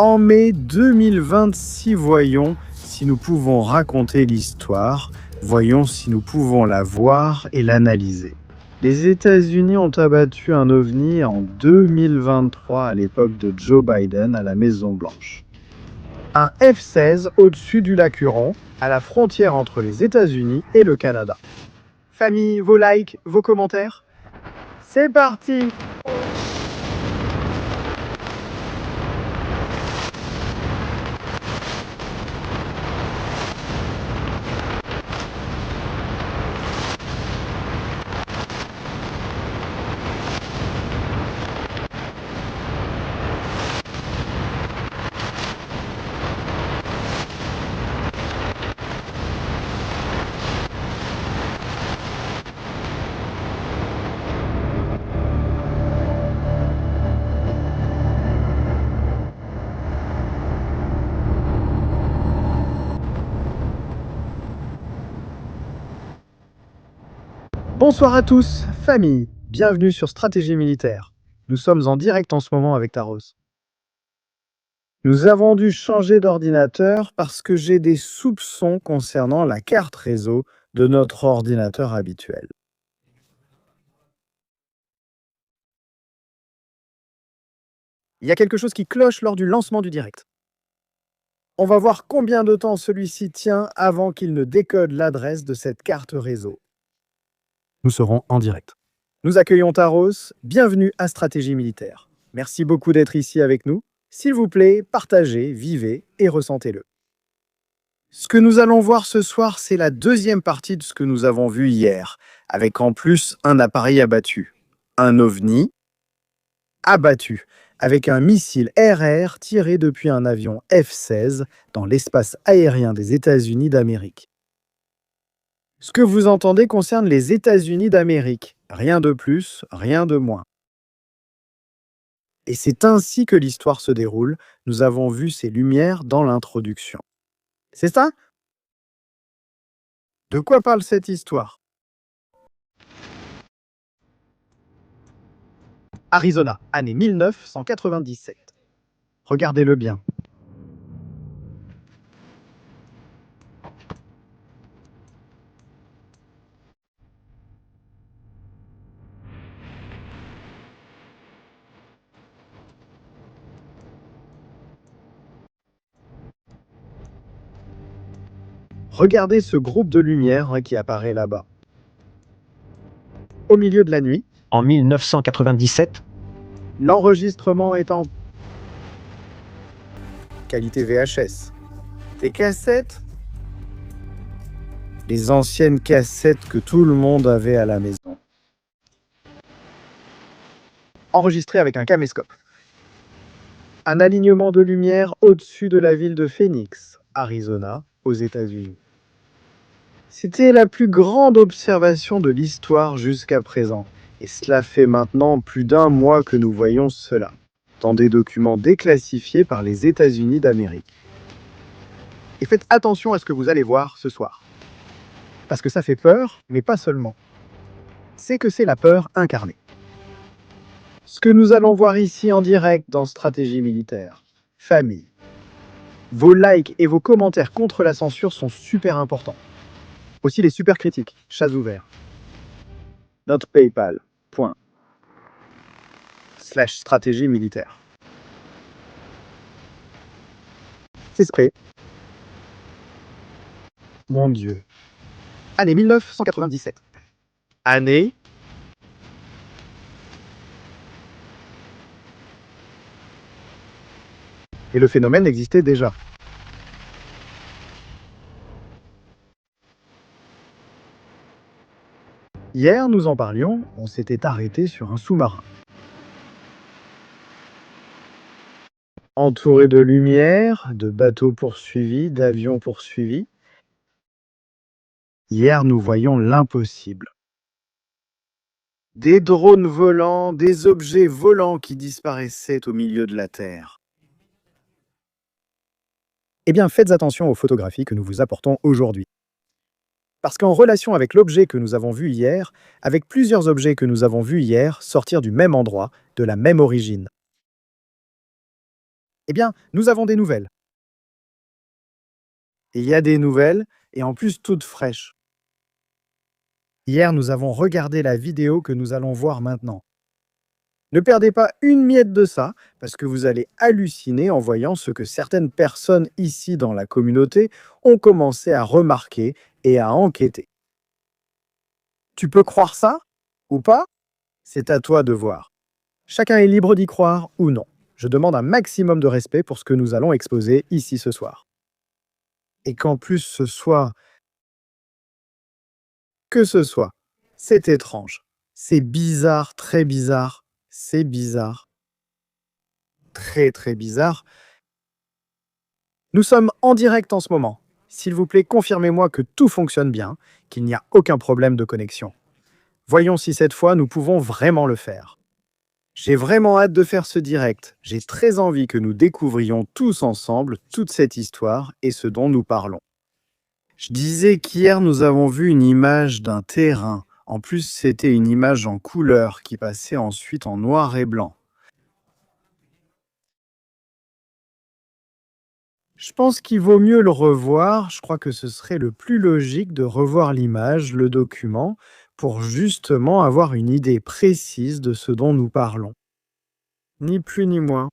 En mai 2026, voyons si nous pouvons raconter l'histoire, voyons si nous pouvons la voir et l'analyser. Les États-Unis ont abattu un ovni en 2023 à l'époque de Joe Biden à la Maison-Blanche. Un F-16 au-dessus du lac Huron, à la frontière entre les États-Unis et le Canada. Famille, vos likes, vos commentaires? C'est parti! Bonsoir à tous, famille, bienvenue sur Stratégie Militaire. Nous sommes en direct en ce moment avec Taros. Nous avons dû changer d'ordinateur parce que j'ai des soupçons concernant la carte réseau de notre ordinateur habituel. Il y a quelque chose qui cloche lors du lancement du direct. On va voir combien de temps celui-ci tient avant qu'il ne décode l'adresse de cette carte réseau. Nous serons en direct. Nous accueillons Taros, bienvenue à Stratégie Militaire. Merci beaucoup d'être ici avec nous. S'il vous plaît, partagez, vivez et ressentez-le. Ce que nous allons voir ce soir, c'est la deuxième partie de ce que nous avons vu hier, avec en plus un appareil abattu. Un ovni abattu, avec un missile RR tiré depuis un avion F-16 dans l'espace aérien des États-Unis d'Amérique. Ce que vous entendez concerne les États-Unis d'Amérique. Rien de plus, rien de moins. Et c'est ainsi que l'histoire se déroule. Nous avons vu ces lumières dans l'introduction. C'est ça? De quoi parle cette histoire? Arizona, année 1997. Regardez-le bien. Regardez ce groupe de lumière qui apparaît là-bas. Au milieu de la nuit, En 1997, l'enregistrement est en qualité VHS. Des cassettes? Les anciennes cassettes que tout le monde avait à la maison. Enregistrées avec un caméscope. Un alignement de lumière au-dessus de la ville de Phoenix, Arizona, aux États-Unis. C'était la plus grande observation de l'histoire jusqu'à présent, et cela fait maintenant plus d'un mois que nous voyons cela, dans des documents déclassifiés par les États-Unis d'Amérique. Et faites attention à ce que vous allez voir ce soir. Parce que ça fait peur, mais pas seulement. C'est que c'est la peur incarnée. Ce que nous allons voir ici en direct dans Stratégie Militaire. Famille. Vos likes et vos commentaires contre la censure sont super importants. Aussi les super critiques, chats ouverts. Notre PayPal. /stratégie militaire. C'est prêt. Mon Dieu. Année 1997. Année. Et le phénomène existait déjà. Hier, nous en parlions, on s'était arrêté sur un sous-marin. Entouré de lumière, de bateaux poursuivis, d'avions poursuivis. Hier, nous voyons l'impossible. Des drones volants, des objets volants qui disparaissaient au milieu de la Terre. Eh bien, faites attention aux photographies que nous vous apportons aujourd'hui. Parce qu'en relation avec l'objet que nous avons vu hier, avec plusieurs objets que nous avons vus hier sortir du même endroit, de la même origine. Eh bien, nous avons des nouvelles. Il y a des nouvelles, et en plus toutes fraîches. Hier, nous avons regardé la vidéo que nous allons voir maintenant. Ne perdez pas une miette de ça, parce que vous allez halluciner en voyant ce que certaines personnes ici dans la communauté ont commencé à remarquer et à enquêter. Tu peux croire ça ou pas? C'est à toi de voir. Chacun est libre d'y croire ou non. Je demande un maximum de respect pour ce que nous allons exposer ici ce soir. Et qu'en plus ce soit... Que ce soit. C'est étrange. C'est bizarre, très bizarre. C'est bizarre. Très, très bizarre. Nous sommes en direct en ce moment. S'il vous plaît, confirmez-moi que tout fonctionne bien, qu'il n'y a aucun problème de connexion. Voyons si cette fois nous pouvons vraiment le faire. J'ai vraiment hâte de faire ce direct. J'ai très envie que nous découvrions tous ensemble toute cette histoire et ce dont nous parlons. Je disais qu'hier nous avons vu une image d'un terrain. En plus, c'était une image en couleur qui passait ensuite en noir et blanc. Je pense qu'il vaut mieux le revoir. Je crois que ce serait le plus logique de revoir l'image, le document, pour justement avoir une idée précise de ce dont nous parlons. Ni plus ni moins.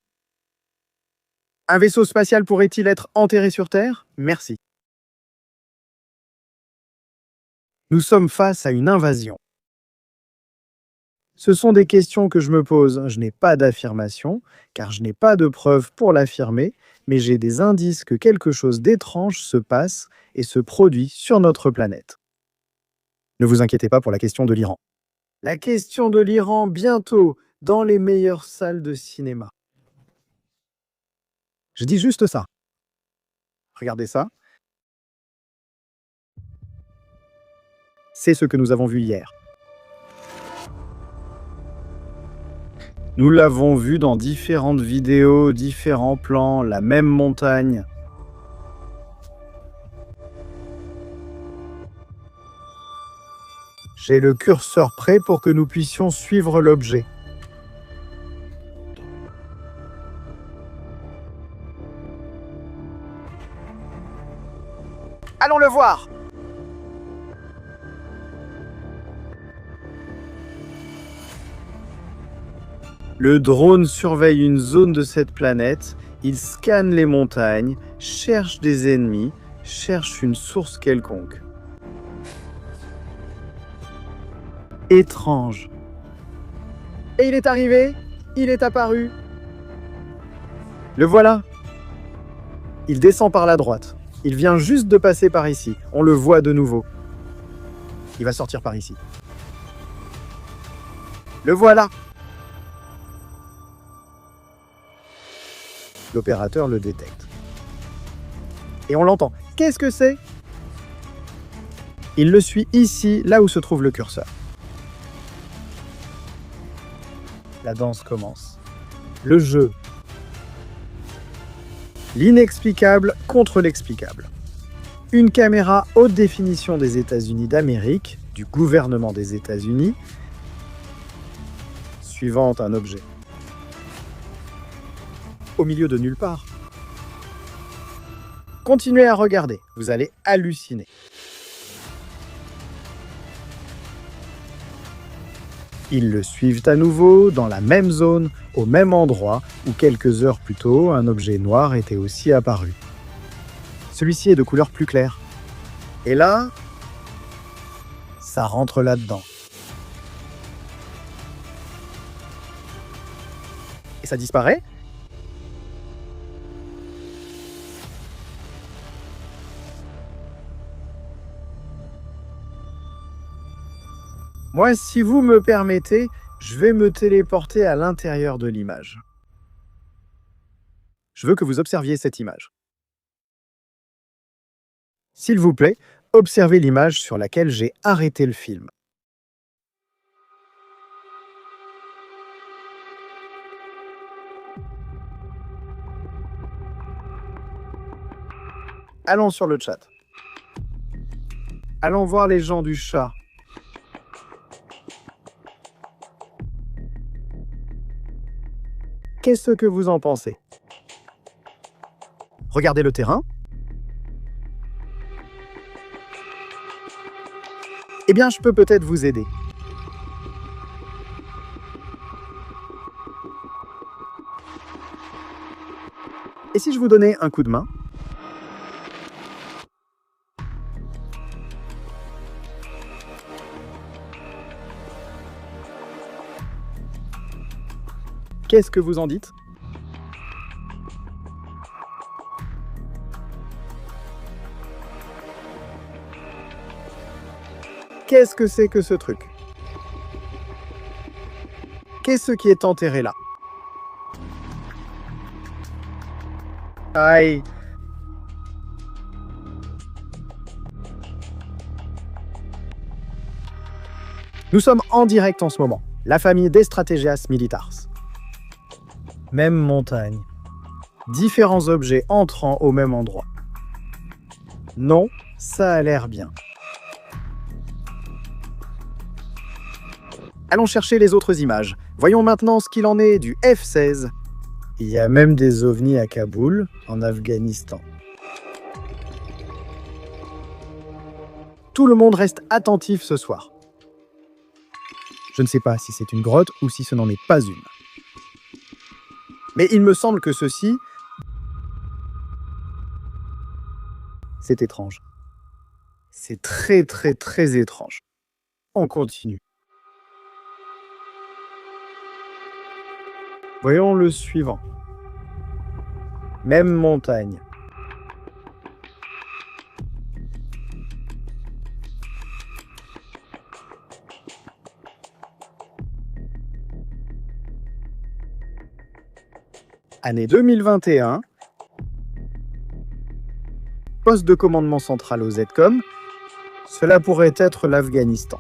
Un vaisseau spatial pourrait-il être enterré sur Terre? Merci. Nous sommes face à une invasion. Ce sont des questions que je me pose. Je n'ai pas d'affirmation, car je n'ai pas de preuves pour l'affirmer, mais j'ai des indices que quelque chose d'étrange se passe et se produit sur notre planète. Ne vous inquiétez pas pour la question de l'Iran. La question de l'Iran bientôt dans les meilleures salles de cinéma. Je dis juste ça. Regardez ça. C'est ce que nous avons vu hier. Nous l'avons vu dans différentes vidéos, différents plans, la même montagne. J'ai le curseur prêt pour que nous puissions suivre l'objet. Allons le voir! Le drone surveille une zone de cette planète, il scanne les montagnes, cherche des ennemis, cherche une source quelconque. Étrange. Et il est arrivé, il est apparu. Le voilà. Il descend par la droite. Il vient juste de passer par ici. On le voit de nouveau. Il va sortir par ici. Le voilà. L'opérateur le détecte. Et on l'entend. Qu'est-ce que c'est? Il le suit ici, là où se trouve le curseur. La danse commence. Le jeu. L'inexplicable contre l'explicable. Une caméra haute définition des États-Unis d'Amérique, du gouvernement des États-Unis, suivant un objet. Au milieu de nulle part. Continuez à regarder, vous allez halluciner. Ils le suivent à nouveau, dans la même zone, au même endroit, où quelques heures plus tôt, un objet noir était aussi apparu. Celui-ci est de couleur plus claire. Et là, ça rentre là-dedans. Et ça disparaît. Moi, si vous me permettez, je vais me téléporter à l'intérieur de l'image. Je veux que vous observiez cette image. S'il vous plaît, observez l'image sur laquelle j'ai arrêté le film. Allons sur le chat. Allons voir les gens du chat. Qu'est-ce que vous en pensez? Regardez le terrain. Eh bien, je peux peut-être vous aider. Et si je vous donnais un coup de main? Qu'est-ce que vous en dites? Qu'est-ce que c'est que ce truc? Qu'est-ce qui est enterré là? Aïe! Nous sommes en direct en ce moment. La famille des Strategias Militars. Même montagne. Différents objets entrant au même endroit. Non, ça a l'air bien. Allons chercher les autres images. Voyons maintenant ce qu'il en est du F-16. Il y a même des ovnis à Kaboul, en Afghanistan. Tout le monde reste attentif ce soir. Je ne sais pas si c'est une grotte ou si ce n'en est pas une. Mais il me semble que ceci, c'est étrange. C'est très très très étrange. On continue. Voyons le suivant. Même montagne. Année 2021. Poste de commandement central au ZCOM. Cela pourrait être l'Afghanistan.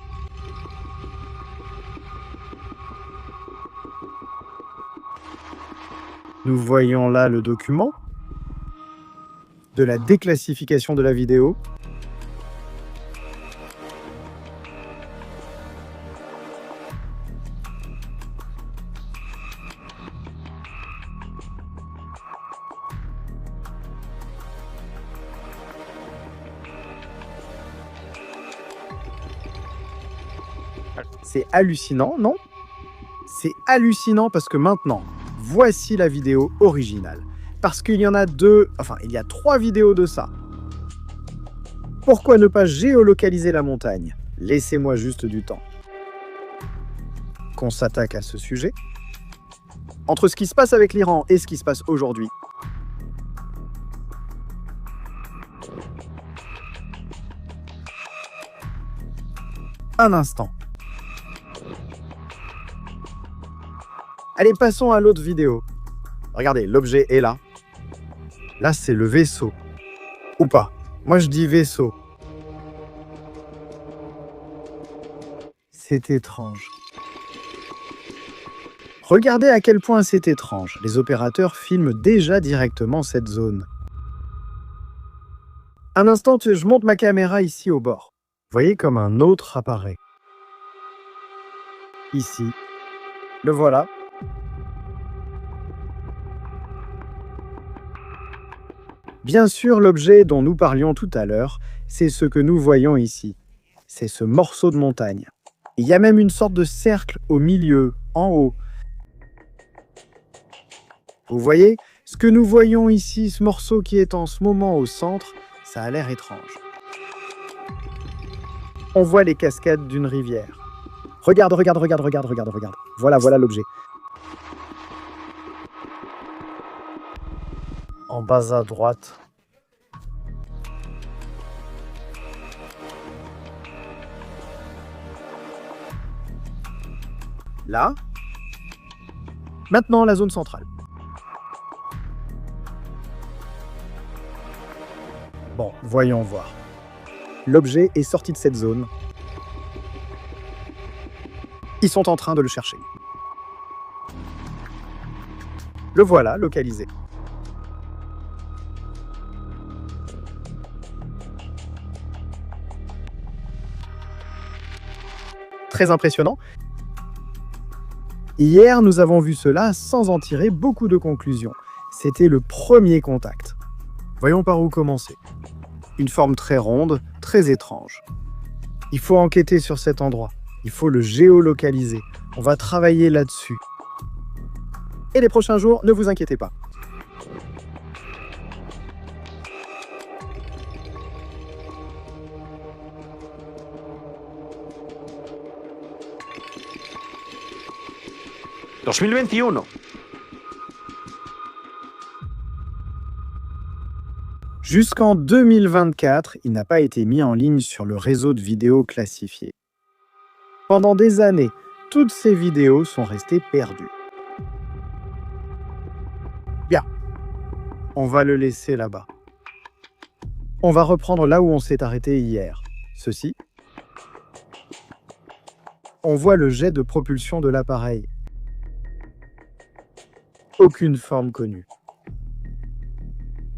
Nous voyons là le document de la déclassification de la vidéo. C'est hallucinant, non? C'est hallucinant parce que maintenant, voici la vidéo originale. Parce qu'il y en a il y a 3 vidéos de ça. Pourquoi ne pas géolocaliser la montagne? Laissez-moi juste du temps. Qu'on s'attaque à ce sujet. Entre ce qui se passe avec l'Iran et ce qui se passe aujourd'hui. Un instant. Allez, passons à l'autre vidéo. Regardez, l'objet est là. Là, c'est le vaisseau. Ou pas. Moi, je dis vaisseau. C'est étrange. Regardez à quel point c'est étrange. Les opérateurs filment déjà directement cette zone. Un instant, je monte ma caméra ici au bord. Vous voyez comme un autre apparaît. Ici. Le voilà. Bien sûr, l'objet dont nous parlions tout à l'heure, c'est ce que nous voyons ici. C'est ce morceau de montagne. Il y a même une sorte de cercle au milieu, en haut. Vous voyez, ce que nous voyons ici, ce morceau qui est en ce moment au centre, ça a l'air étrange. On voit les cascades d'une rivière. Regarde. Voilà l'objet. En bas à droite. Là. Maintenant, la zone centrale. Bon, voyons voir. L'objet est sorti de cette zone. Ils sont en train de le chercher. Le voilà, localisé. Très impressionnant. Hier, nous avons vu cela sans en tirer beaucoup de conclusions. C'était le premier contact. Voyons par où commencer. Une forme très ronde, très étrange. Il faut enquêter sur cet endroit. Il faut le géolocaliser. On va travailler là-dessus. Et les prochains jours, ne vous inquiétez pas. « 2021. Jusqu'en 2024, il n'a pas été mis en ligne sur le réseau de vidéos classifiées. Pendant des années, toutes ces vidéos sont restées perdues. Bien, on va le laisser là-bas. On va reprendre là où on s'est arrêté hier. Ceci. On voit le jet de propulsion de l'appareil. Aucune forme connue.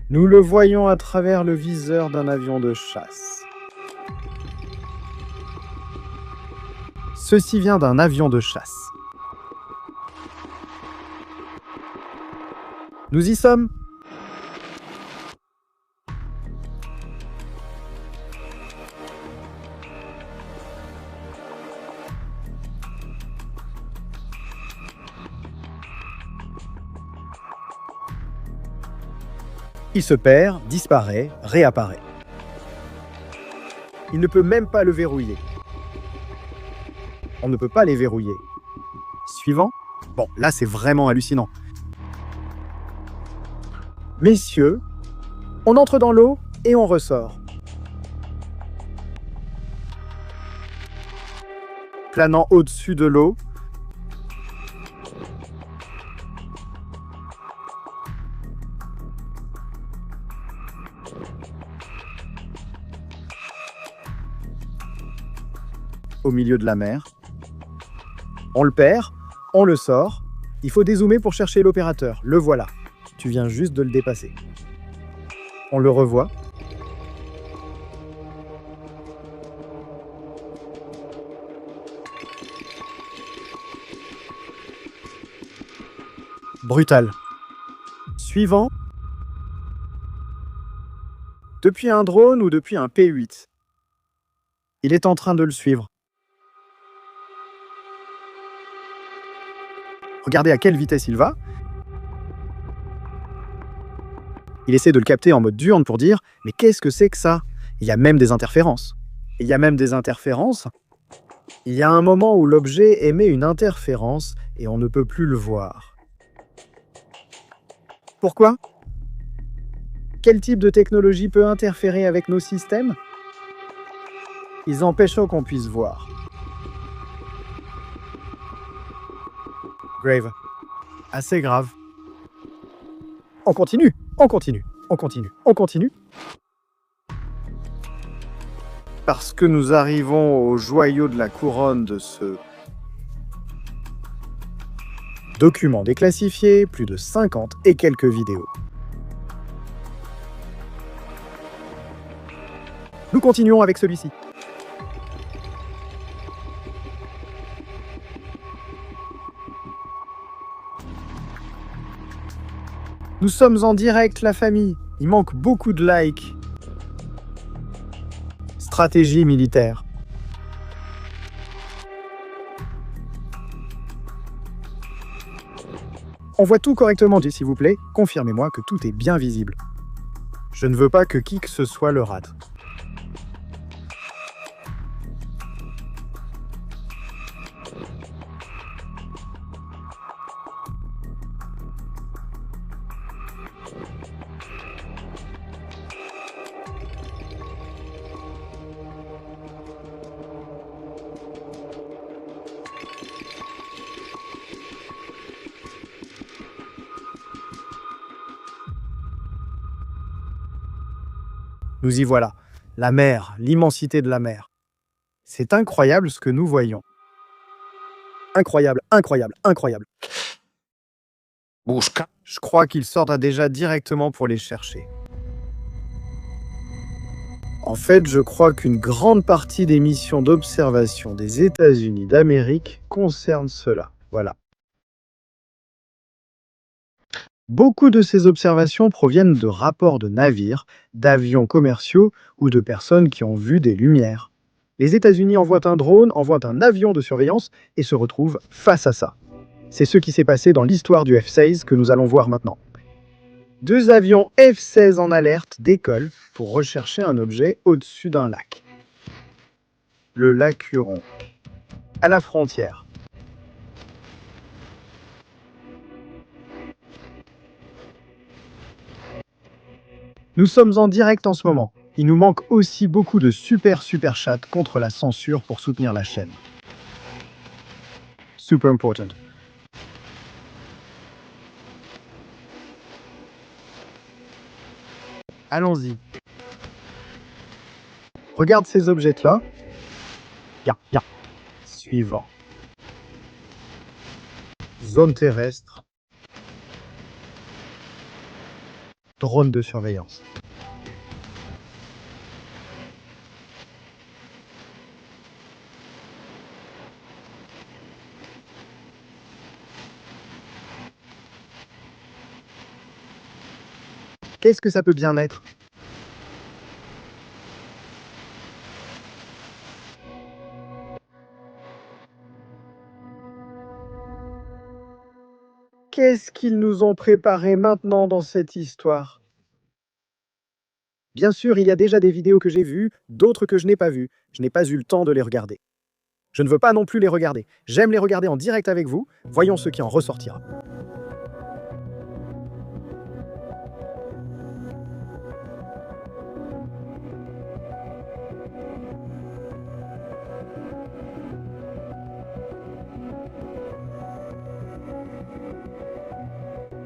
Nous le voyons à travers le viseur d'un avion de chasse. Ceci vient d'un avion de chasse. Nous y sommes. Il se perd, disparaît, réapparaît. Il ne peut même pas le verrouiller. On ne peut pas les verrouiller. Suivant. Bon, là c'est vraiment hallucinant. Messieurs, on entre dans l'eau et on ressort. Planant au-dessus de l'eau. Au milieu de la mer. On le perd, on le sort. Il faut dézoomer pour chercher l'opérateur. Le voilà. Tu viens juste de le dépasser. On le revoit. Brutal. Suivant. Depuis un drone ou depuis un P8. Il est en train de le suivre. Regardez à quelle vitesse il va. Il essaie de le capter en mode diurne pour dire « Mais qu'est-ce que c'est que ça ?» Il y a même des interférences. Il y a même des interférences. Il y a un moment où l'objet émet une interférence et on ne peut plus le voir. Pourquoi? Quel type de technologie peut interférer avec nos systèmes? Ils empêchent qu'on puisse voir. Grave. Assez grave. On continue, on continue, on continue, on continue. Parce que nous arrivons au joyau de la couronne de ce document déclassifié, plus de 50 et quelques vidéos. Nous continuons avec celui-ci. Nous sommes en direct, la famille. Il manque beaucoup de likes. Stratégie militaire. On voit tout correctement, s'il vous plaît. Confirmez-moi que tout est bien visible. Je ne veux pas que qui que ce soit le rate. Nous y voilà. La mer, l'immensité de la mer. C'est incroyable ce que nous voyons. Incroyable, incroyable, incroyable. Busca. Je crois qu'il sortira déjà directement pour les chercher. En fait, je crois qu'une grande partie des missions d'observation des États-Unis d'Amérique concernent cela. Voilà. Beaucoup de ces observations proviennent de rapports de navires, d'avions commerciaux ou de personnes qui ont vu des lumières. Les États-Unis envoient un drone, envoient un avion de surveillance et se retrouvent face à ça. C'est ce qui s'est passé dans l'histoire du F-16 que nous allons voir maintenant. Deux avions F-16 en alerte décollent pour rechercher un objet au-dessus d'un lac. Le lac Huron, à la frontière. Nous sommes en direct en ce moment. Il nous manque aussi beaucoup de super chats contre la censure pour soutenir la chaîne. Super important. Allons-y. Regarde ces objets-là. Bien. Suivant. Zone terrestre. Drone de surveillance. Qu'est-ce que ça peut bien être? Qu'est-ce qu'ils nous ont préparé maintenant dans cette histoire? Bien sûr, il y a déjà des vidéos que j'ai vues, d'autres que je n'ai pas vues. Je n'ai pas eu le temps de les regarder. Je ne veux pas non plus les regarder. J'aime les regarder en direct avec vous. Voyons ce qui en ressortira.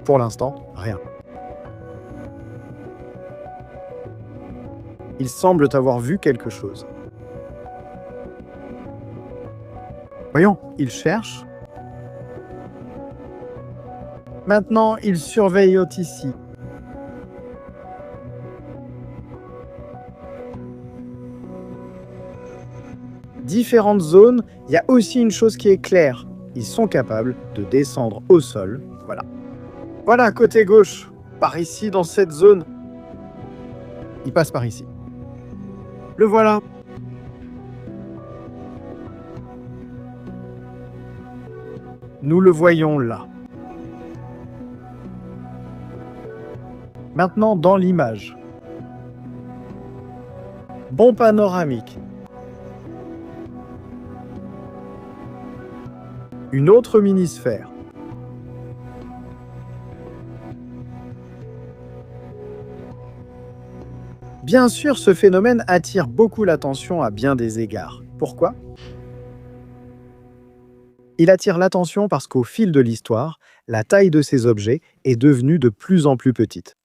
Pour l'instant, rien. Ils semblent avoir vu quelque chose. Voyons, ils cherchent. Maintenant, ils surveillent ici. Différentes zones, il y a aussi une chose qui est claire. Ils sont capables de descendre au sol. Voilà. Voilà, côté gauche. Par ici, dans cette zone. Il passe par ici. Le voilà. Nous le voyons là. Maintenant, dans l'image. Bon panoramique. Une autre mini-sphère. Bien sûr, ce phénomène attire beaucoup l'attention à bien des égards. Pourquoi? Il attire l'attention parce qu'au fil de l'histoire, la taille de ces objets est devenue de plus en plus petite.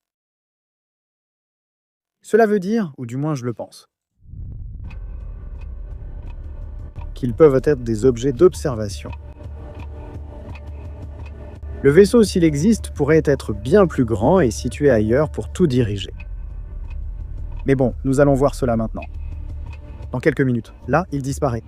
Cela veut dire, ou du moins je le pense, qu'ils peuvent être des objets d'observation. Le vaisseau, s'il existe, pourrait être bien plus grand et situé ailleurs pour tout diriger. Mais bon, nous allons voir cela maintenant. Dans quelques minutes. Là, il disparaît.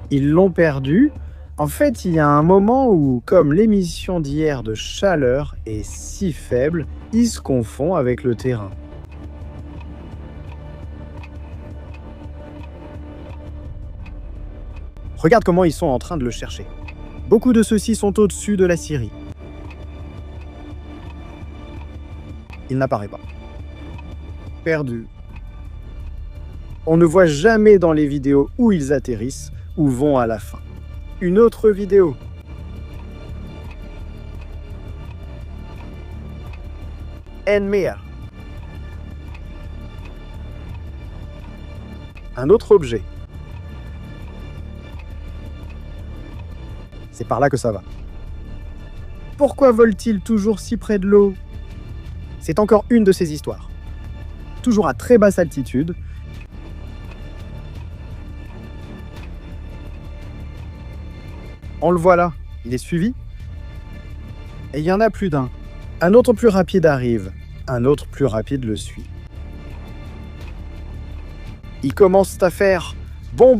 Ils l'ont perdu. En fait, il y a un moment où, comme l'émission d'hier de chaleur est si faible, il se confond avec le terrain. Regarde comment ils sont en train de le chercher. Beaucoup de ceux-ci sont au-dessus de la Syrie. Il n'apparaît pas. Perdu. On ne voit jamais dans les vidéos où ils atterrissent ou vont à la fin. Une autre vidéo. Enmea. Un autre objet. C'est par là que ça va. Pourquoi vole-t-il toujours si près de l'eau? C'est encore une de ces histoires. Toujours à très basse altitude. On le voit là, il est suivi. Et il y en a plus d'un. Un autre plus rapide arrive, un autre plus rapide le suit. Ils commencent à faire bon.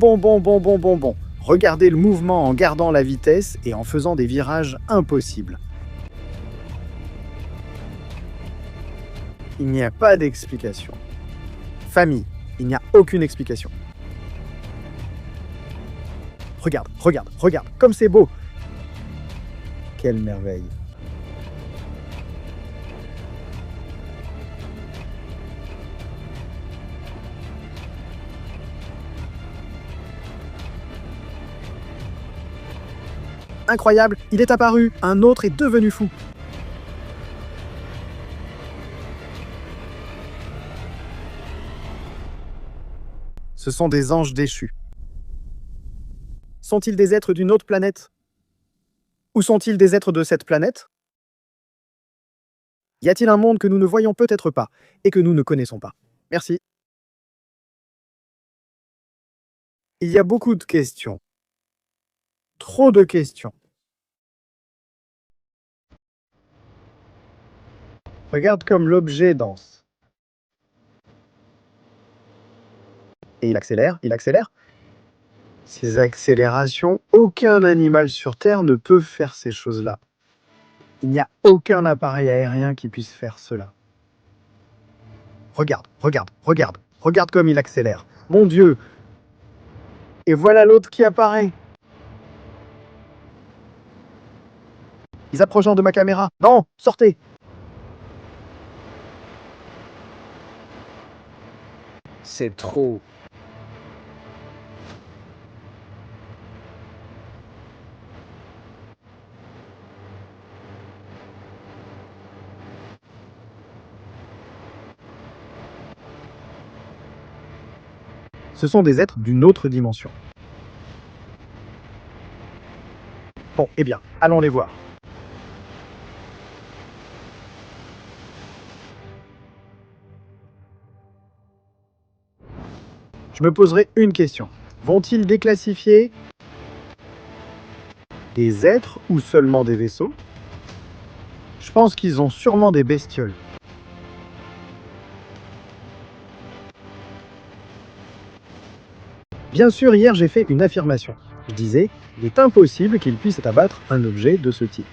Regardez le mouvement en gardant la vitesse et en faisant des virages impossibles. Il n'y a pas d'explication. Famille, il n'y a aucune explication. Regarde, regarde, regarde, comme c'est beau. Quelle merveille. Incroyable, il est apparu, un autre est devenu fou. Ce sont des anges déchus. Sont-ils des êtres d'une autre planète? Ou sont-ils des êtres de cette planète? Y a-t-il un monde que nous ne voyons peut-être pas et que nous ne connaissons pas? Merci. Il y a beaucoup de questions. Trop de questions. Regarde comme l'objet danse. Et il accélère, il accélère. Ces accélérations, aucun animal sur Terre ne peut faire ces choses-là. Il n'y a aucun appareil aérien qui puisse faire cela. Regarde, regarde, regarde, regarde comme il accélère. Mon Dieu! Et voilà l'autre qui apparaît. Ils approchent de ma caméra. Non, sortez! C'est trop. Ce sont des êtres d'une autre dimension. Bon, eh bien, allons les voir. Je me poserai une question. Vont-ils déclassifier des êtres ou seulement des vaisseaux? Je pense qu'ils ont sûrement des bestioles. Bien sûr, hier j'ai fait une affirmation. Je disais, il est impossible qu'ils puissent abattre un objet de ce type.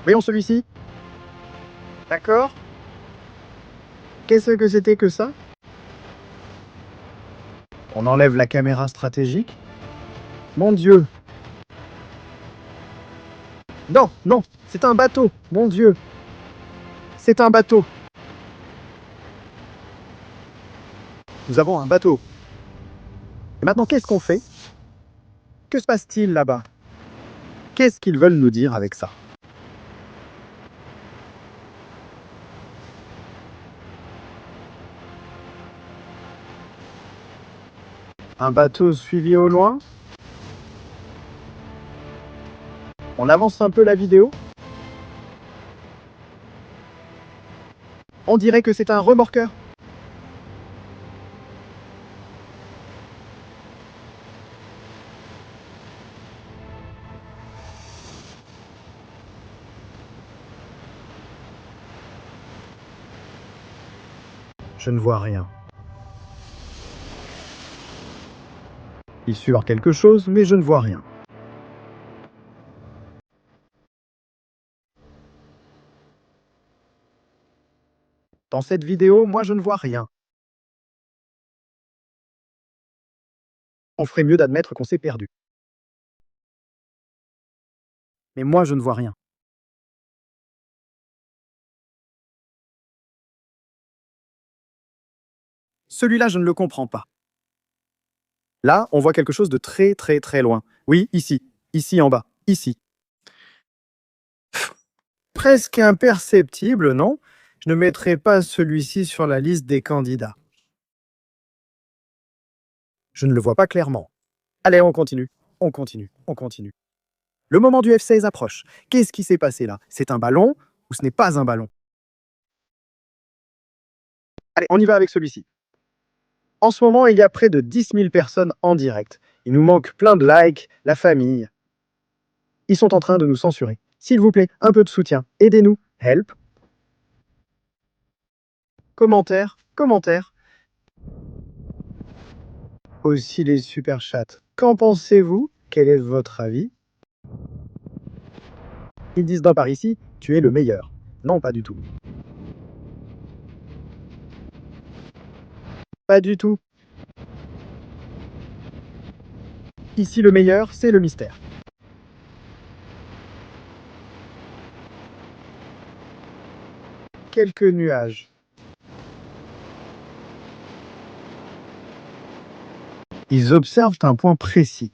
Voyons celui-ci. D'accord. Qu'est-ce que c'était que ça? On enlève la caméra stratégique. Mon Dieu. Non, non, c'est un bateau. Mon Dieu. C'est un bateau. Nous avons un bateau. Et maintenant, qu'est-ce qu'on fait? Que se passe-t-il là-bas? Qu'est-ce qu'ils veulent nous dire avec ça? Un bateau suivi au loin? On avance un peu la vidéo? On dirait que c'est un remorqueur. Je ne vois rien. Il suit quelque chose, mais je ne vois rien. Dans cette vidéo, moi je ne vois rien. On ferait mieux d'admettre qu'on s'est perdu. Mais moi je ne vois rien. Celui-là, je ne le comprends pas. Là, on voit quelque chose de très très très loin. Oui, ici. Ici en bas. Ici. Presque imperceptible, non? Je ne mettrai pas celui-ci sur la liste des candidats. Je ne le vois pas clairement. Allez, on continue. On continue. On continue. Le moment du F-16 approche. Qu'est-ce qui s'est passé là? C'est un ballon ou ce n'est pas un ballon? Allez, on y va avec celui-ci. En ce moment, il y a près de 10 000 personnes en direct. Il nous manque plein de likes, la famille. Ils sont en train de nous censurer. S'il vous plaît, un peu de soutien. Aidez-nous. Help. Commentaire, commentaire. Aussi les super chats. Qu'en pensez-vous? Quel est votre avis? Ils disent d'un par ici, tu es le meilleur. Non, pas du tout. Pas du tout. Ici, le meilleur, c'est le mystère. Quelques nuages. Ils observent un point précis.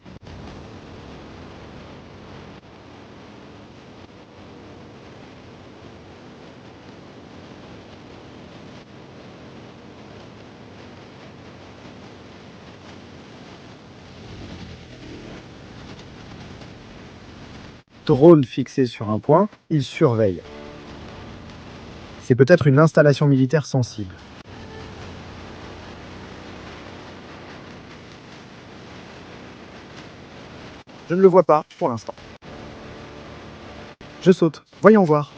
Drone fixé sur un point, ils surveillent. C'est peut-être une installation militaire sensible. Je ne le vois pas pour l'instant. Je saute. Voyons voir.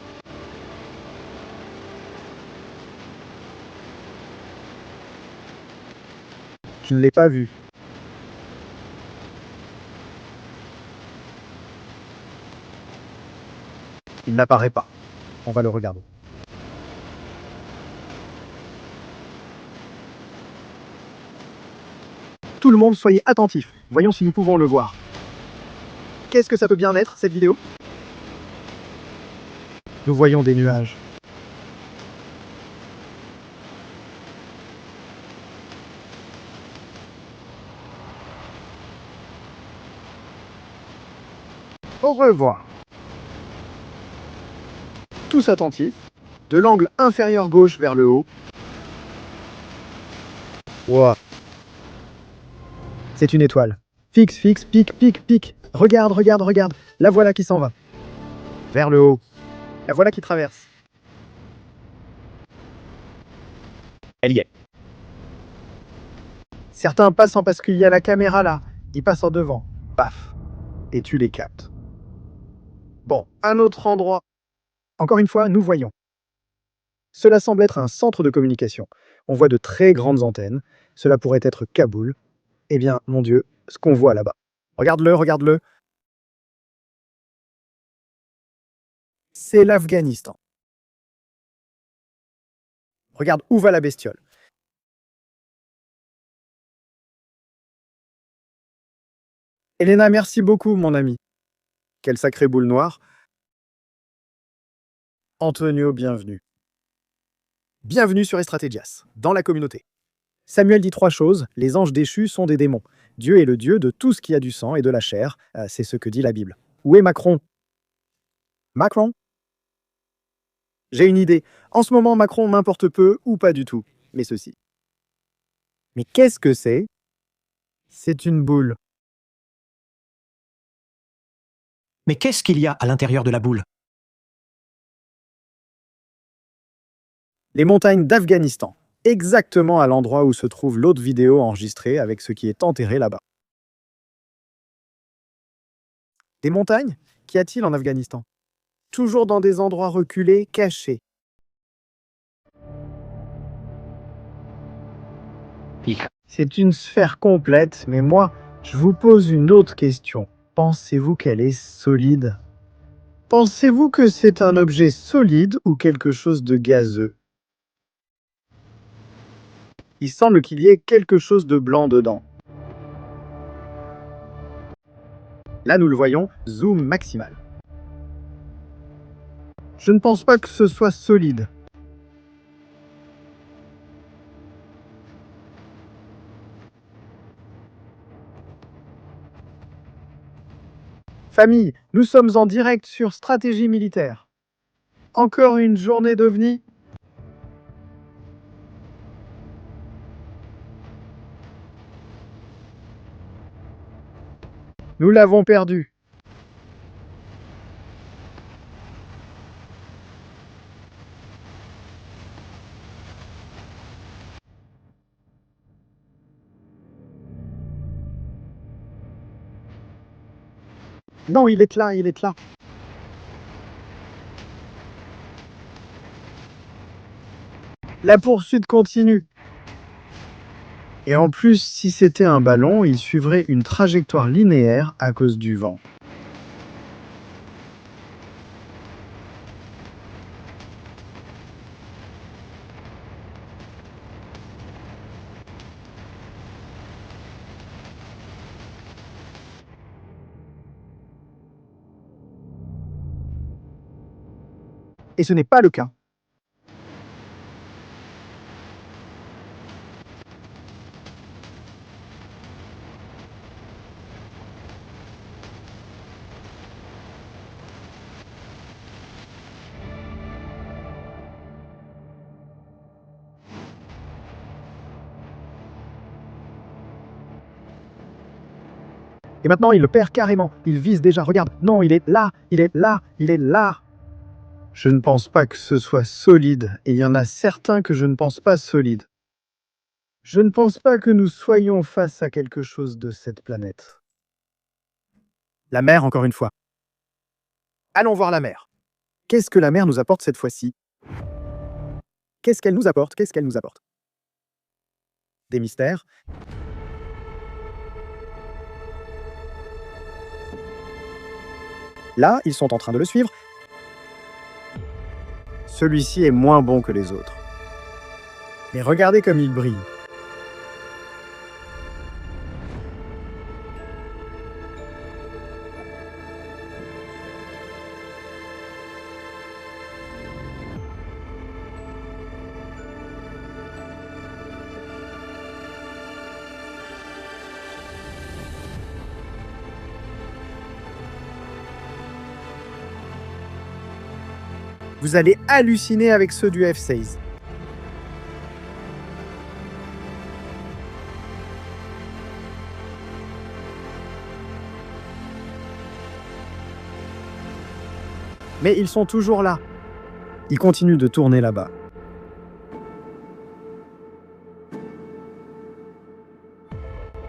Je ne l'ai pas vu. Il n'apparaît pas. On va le regarder. Tout le monde, soyez attentifs. Voyons si nous pouvons le voir. Qu'est-ce que ça peut bien être, cette vidéo? Nous voyons des nuages. Au revoir. Tous attentifs. De l'angle inférieur gauche vers le haut. Wow. C'est une étoile. Fixe, fixe, pique, pique, pique. Regarde, regarde, regarde. La voilà qui s'en va. Vers le haut. La voilà qui traverse. Elle y est. Certains passent parce qu'il y a la caméra là. Ils passent en devant. Paf. Et tu les captes. Bon, un autre endroit. Encore une fois, nous voyons. Cela semble être un centre de communication. On voit de très grandes antennes. Cela pourrait être Kaboul. Eh bien, mon Dieu, ce qu'on voit là-bas. Regarde-le, regarde-le. C'est l'Afghanistan. Regarde où va la bestiole. Elena, merci beaucoup, mon ami. Quelle sacrée boule noire. Antonio, bienvenue. Bienvenue sur Estrategias, dans la communauté. Samuel dit 3 choses. Les anges déchus sont des démons. Dieu est le Dieu de tout ce qui a du sang et de la chair. C'est ce que dit la Bible. Où est Macron? Macron? J'ai une idée. En ce moment, Macron m'importe peu ou pas du tout. Mais ceci. Mais qu'est-ce que c'est? C'est une boule. Mais qu'est-ce qu'il y a à l'intérieur de la boule? Les montagnes d'Afghanistan. Exactement à l'endroit où se trouve l'autre vidéo enregistrée avec ce qui est enterré là-bas. Des montagnes? Qu'y a-t-il en Afghanistan? Toujours dans des endroits reculés, cachés. C'est une sphère complète, mais moi, je vous pose une autre question. Pensez-vous qu'elle est solide? Pensez-vous que c'est un objet solide ou quelque chose de gazeux? Il semble qu'il y ait quelque chose de blanc dedans. Là, nous le voyons, zoom maximal. Je ne pense pas que ce soit solide. Famille, nous sommes en direct sur Stratégie Militaire. Encore une journée d'OVNI? Nous l'avons perdu. Non, il est là, il est là. La poursuite continue. Et en plus, si c'était un ballon, il suivrait une trajectoire linéaire à cause du vent. Et ce n'est pas le cas. Et maintenant, il le perd carrément. Il vise déjà. Regarde. Non, il est là. Il est là. Il est là. Je ne pense pas que ce soit solide. Et il y en a certains que je ne pense pas solides. Je ne pense pas que nous soyons face à quelque chose de cette planète. La mer, encore une fois. Allons voir la mer. Qu'est-ce que la mer nous apporte cette fois-ci? Qu'est-ce qu'elle nous apporte? Qu'est-ce qu'elle nous apporte? Des mystères. Là, ils sont en train de le suivre. Celui-ci est moins bon que les autres. Mais regardez comme il brille. Vous allez halluciner avec ceux du F-16. Mais ils sont toujours là. Ils continuent de tourner là-bas.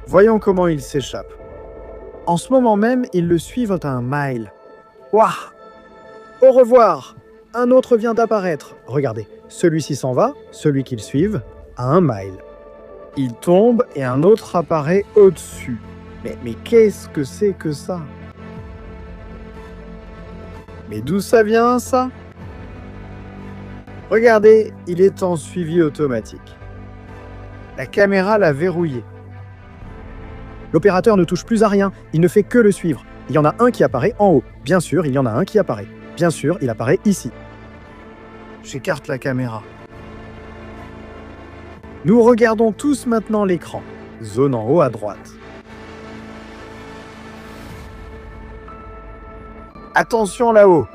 Voyons comment ils s'échappent. En ce moment même, ils le suivent à un mile. Ouah! Au revoir! Un autre vient d'apparaître. Regardez, celui-ci s'en va, celui qu'ils suivent, à un mile. Il tombe et un autre apparaît au-dessus. Mais qu'est-ce que c'est que ça? Mais d'où ça vient, ça? Regardez, il est en suivi automatique. La caméra l'a verrouillé. L'opérateur ne touche plus à rien, il ne fait que le suivre. Il y en a un qui apparaît en haut. Bien sûr, il y en a un qui apparaît. Bien sûr, il apparaît ici. J'écarte la caméra. Nous regardons tous maintenant l'écran. Zone en haut à droite. Attention là-haut.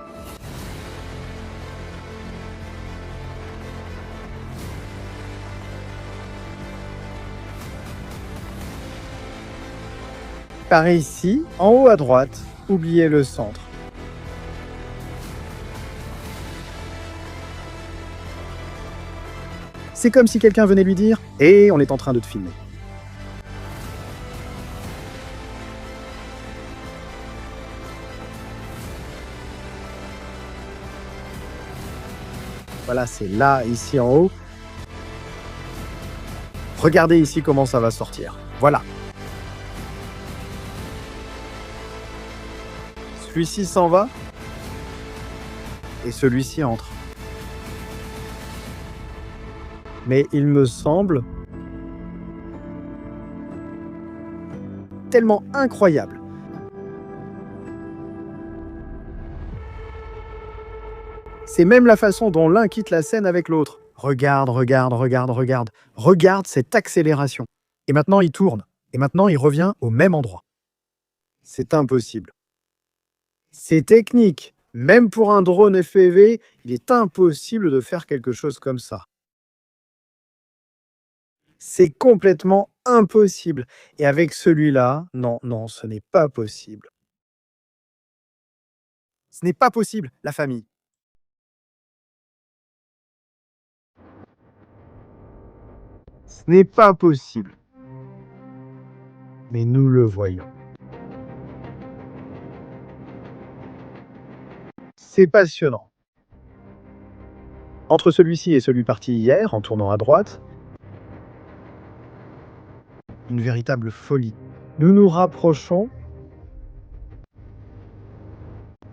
Par ici, en haut à droite, oubliez le centre. C'est comme si quelqu'un venait lui dire « Hé, on est en train de te filmer ». Voilà, c'est là, ici en haut. Regardez ici comment ça va sortir. Voilà. Celui-ci s'en va. Et celui-ci entre. Mais il me semble tellement incroyable. C'est même la façon dont l'un quitte la scène avec l'autre. Regarde, regarde, regarde, regarde. Regarde cette accélération. Et maintenant, il tourne. Et maintenant, il revient au même endroit. C'est impossible. C'est technique. Même pour un drone FPV, il est impossible de faire quelque chose comme ça. C'est complètement impossible. Et avec celui-là, non, non, ce n'est pas possible. Ce n'est pas possible, la famille. Ce n'est pas possible. Mais nous le voyons. C'est passionnant. Entre celui-ci et celui parti hier, en tournant à droite, une véritable folie. Nous nous rapprochons.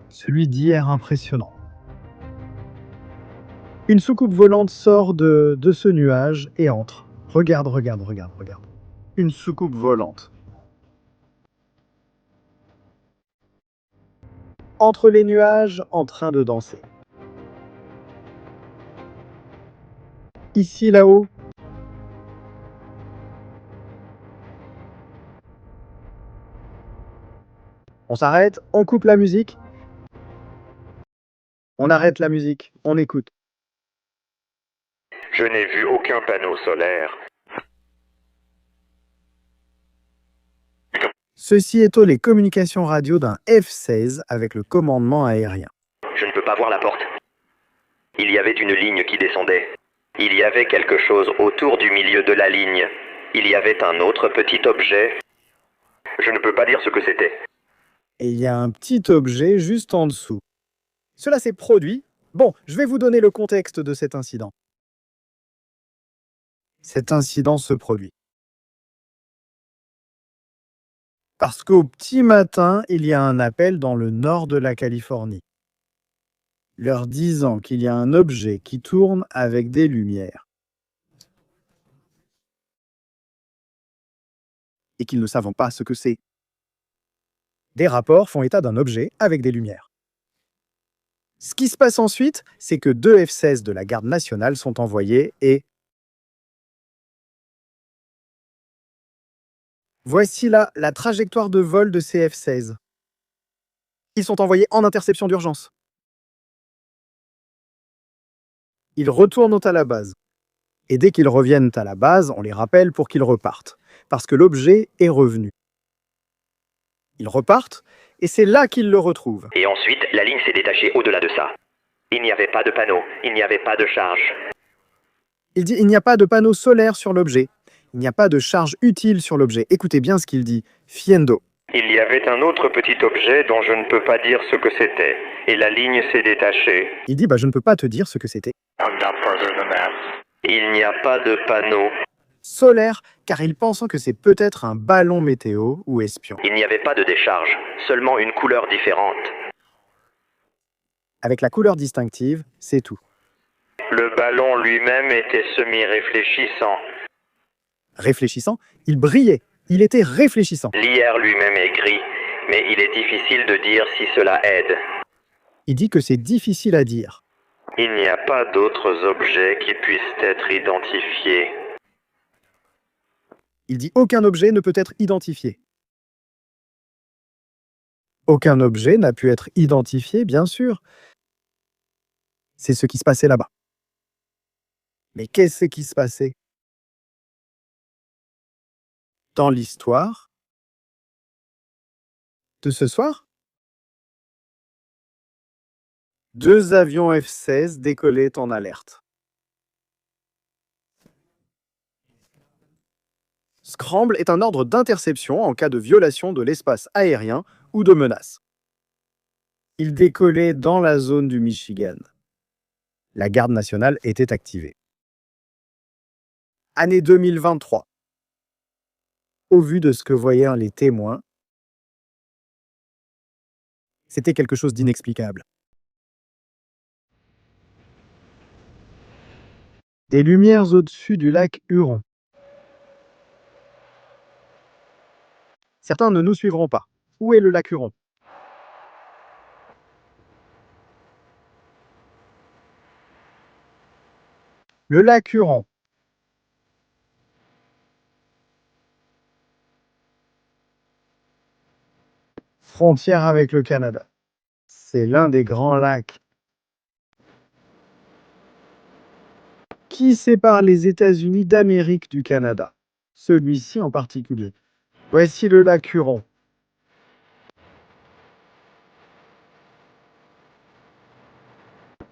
Celui d'hier impressionnant. Une soucoupe volante sort de ce nuage et entre. Regarde, regarde, regarde, regarde. Une soucoupe volante. Entre les nuages, en train de danser. Ici, là-haut. On s'arrête, on coupe la musique. On arrête la musique, on écoute. Je n'ai vu aucun panneau solaire. Ceci est les communications radio d'un F-16 avec le commandement aérien. Je ne peux pas voir la porte. Il y avait une ligne qui descendait. Il y avait quelque chose autour du milieu de la ligne. Il y avait un autre petit objet. Je ne peux pas dire ce que c'était. Et il y a un petit objet juste en dessous. Cela s'est produit. Bon, je vais vous donner le contexte de cet incident. Cet incident se produit parce qu'au petit matin, il y a un appel dans le nord de la Californie, leur disant qu'il y a un objet qui tourne avec des lumières et qu'ils ne savent pas ce que c'est. Des rapports font état d'un objet avec des lumières. Ce qui se passe ensuite, c'est que 2 F-16 de la garde nationale sont envoyés et voici là la trajectoire de vol de ces F-16. Ils sont envoyés en interception d'urgence. Ils retournent à la base. Et dès qu'ils reviennent à la base, on les rappelle pour qu'ils repartent, parce que l'objet est revenu. Ils repartent, et c'est là qu'ils le retrouvent. Et ensuite, la ligne s'est détachée au-delà de ça. Il n'y avait pas de panneau, il n'y avait pas de charge. Il dit il n'y a pas de panneau solaire sur l'objet. Il n'y a pas de charge utile sur l'objet. Écoutez bien ce qu'il dit. Fiendo. Il y avait un autre petit objet dont je ne peux pas dire ce que c'était. Et la ligne s'est détachée. Il dit je ne peux pas te dire ce que c'était. Il n'y a pas de panneau. Solaire, car il pense que c'est peut-être un ballon météo ou espion. Il n'y avait pas de décharge, seulement une couleur différente. Avec la couleur distinctive, c'est tout. Le ballon lui-même était semi-réfléchissant. Réfléchissant, il brillait. Il était réfléchissant. L'IR lui-même est gris, mais il est difficile de dire si cela aide. Il dit que c'est difficile à dire. Il n'y a pas d'autres objets qui puissent être identifiés. Il dit aucun objet ne peut être identifié. Aucun objet n'a pu être identifié, bien sûr. C'est ce qui se passait là-bas. Mais qu'est-ce qui se passait? Dans l'histoire de ce soir, 2 avions F-16 décollaient en alerte. Scramble est un ordre d'interception en cas de violation de l'espace aérien ou de menace. Ils décollaient dans la zone du Michigan. La garde nationale était activée. Année 2023. Au vu de ce que voyaient les témoins, c'était quelque chose d'inexplicable. Des lumières au-dessus du lac Huron. Certains ne nous suivront pas. Où est le lac Huron? Le lac Huron. Frontière avec le Canada. C'est l'un des grands lacs qui sépare les États-Unis d'Amérique du Canada. Celui-ci en particulier. Voici le lac Huron.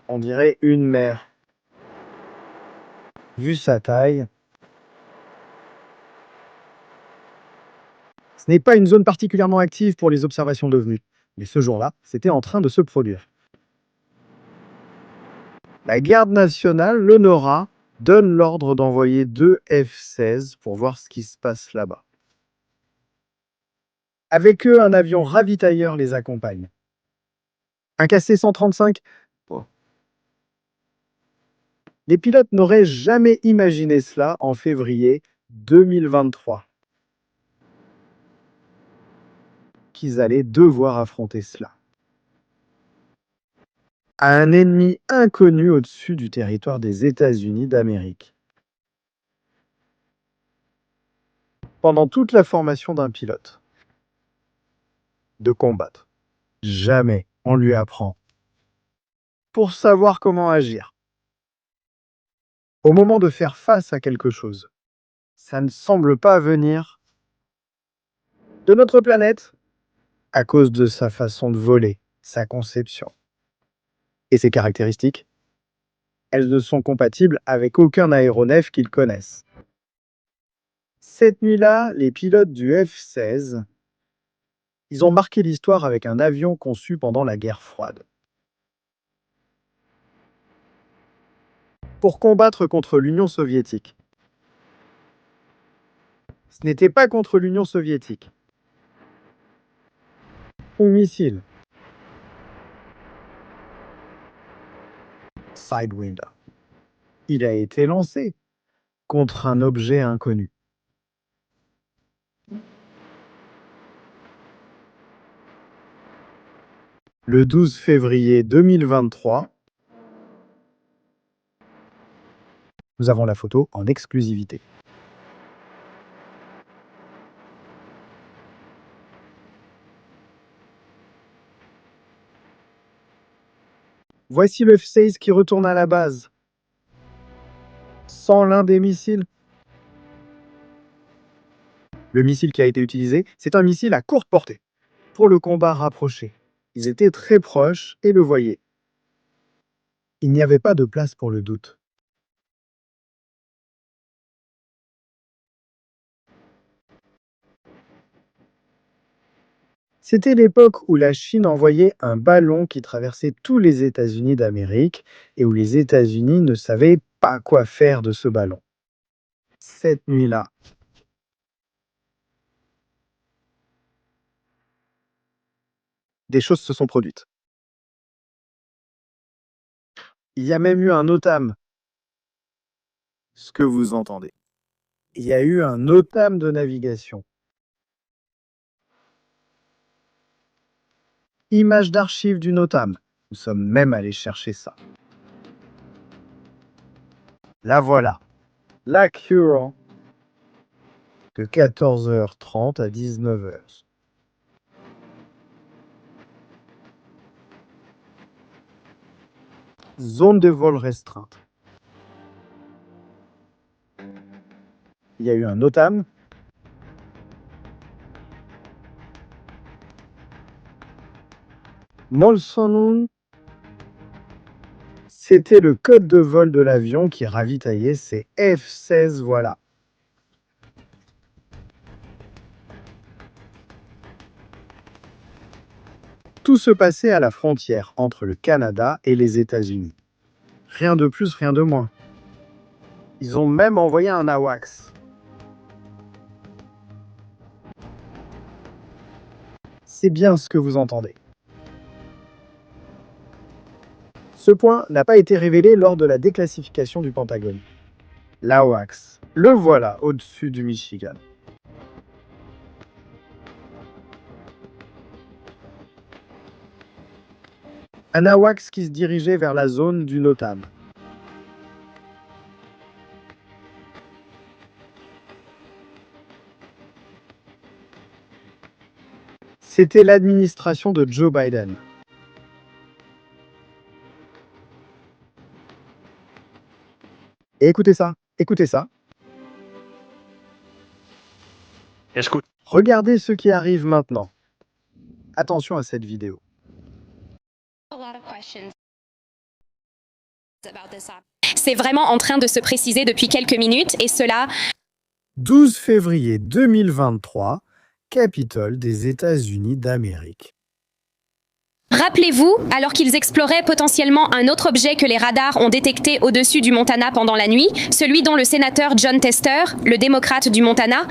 On dirait une mer. Vu sa taille, ce n'est pas une zone particulièrement active pour les observations d'OVNI. Mais ce jour-là, c'était en train de se produire. La garde nationale, l'honora, donne l'ordre d'envoyer 2 F-16 pour voir ce qui se passe là-bas. Avec eux, un avion ravitailleur les accompagne. Un KC-135. Oh. Les pilotes n'auraient jamais imaginé cela en février 2023. Qu'ils allaient devoir affronter cela. À un ennemi inconnu au-dessus du territoire des États-Unis d'Amérique. Pendant toute la formation d'un pilote, de combattre, jamais on lui apprend pour savoir comment agir. Au moment de faire face à quelque chose, ça ne semble pas venir de notre planète à cause de sa façon de voler, sa conception. Et ses caractéristiques, elles ne sont compatibles avec aucun aéronef qu'ils connaissent. Cette nuit-là, les pilotes du F-16, ils ont marqué l'histoire avec un avion conçu pendant la guerre froide. Pour combattre contre l'Union soviétique. Ce n'était pas contre l'Union soviétique. Un missile. Sidewinder. Il a été lancé contre un objet inconnu. Le 12 février 2023, nous avons la photo en exclusivité. Voici le F-16 qui retourne à la base. Sans l'un des missiles. Le missile qui a été utilisé, c'est un missile à courte portée, pour le combat rapproché. Ils étaient très proches et le voyaient. Il n'y avait pas de place pour le doute. C'était l'époque où la Chine envoyait un ballon qui traversait tous les États-Unis d'Amérique et où les États-Unis ne savaient pas quoi faire de ce ballon. Cette nuit-là, des choses se sont produites. Il y a même eu un OTAM. Ce que vous entendez. Il y a eu un OTAM de navigation. Image d'archives du NOTAM. Nous sommes même allés chercher ça. La voilà. La Huron de 14h30 à 19h. Zone de vol restreinte. Il y a eu un OTAM. Molson, c'était le code de vol de l'avion qui ravitaillait ces F-16, voilà. Tout se passait à la frontière entre le Canada et les États-Unis. Rien de plus, rien de moins. Ils ont même envoyé un AWACS. C'est bien ce que vous entendez. Ce point n'a pas été révélé lors de la déclassification du Pentagone. L'AWACS, le voilà au-dessus du Michigan. Un AWACS qui se dirigeait vers la zone du NOTAM. C'était l'administration de Joe Biden. Et écoutez ça, écoutez ça. Écoute. Regardez ce qui arrive maintenant. Attention à cette vidéo. C'est vraiment en train de se préciser depuis quelques minutes et cela... 12 février 2023, Capitole des États-Unis d'Amérique. Rappelez-vous, alors qu'ils exploraient potentiellement un autre objet que les radars ont détecté au-dessus du Montana pendant la nuit, celui dont le sénateur John Tester, le démocrate du Montana,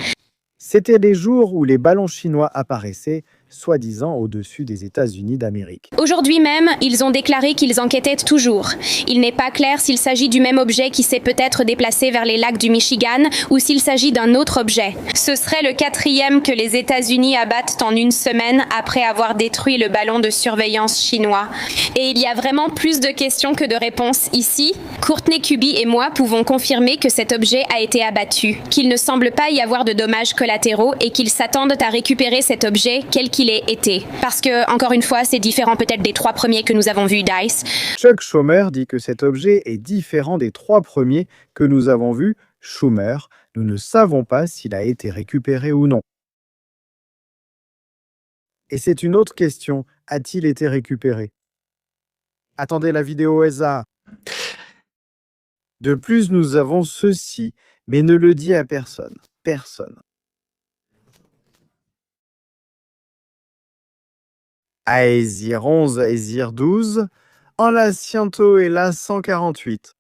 C'étaient les jours où les ballons chinois apparaissaient, soi-disant au-dessus des États-Unis d'Amérique. aujourd'hui même, ils ont déclaré qu'ils enquêtaient toujours. Il n'est pas clair s'il s'agit du même objet qui s'est peut-être déplacé vers les lacs du Michigan ou s'il s'agit d'un autre objet. Ce serait le 4e que les États-Unis abattent en une semaine après avoir détruit le ballon de surveillance chinois. Et il y a vraiment plus de questions que de réponses ici. Courtney Kuby et moi pouvons confirmer que cet objet a été abattu, qu'il ne semble pas y avoir de dommages collatéraux et qu'ils s'attendent à récupérer cet objet quel qu'il ait été. Parce que, encore une fois, c'est différent peut-être des 3 premiers que nous avons vus, Dice. Chuck Schumer dit que cet objet est différent des 3 premiers que nous avons vus. Schumer, nous ne savons pas s'il a été récupéré ou non. Et c'est une autre question, a-t-il été récupéré? Attendez la vidéo ESA. De plus, nous avons ceci, mais ne le dit à personne. Personne. Aesir 11, Aesir 12, en la Sciento et la 148.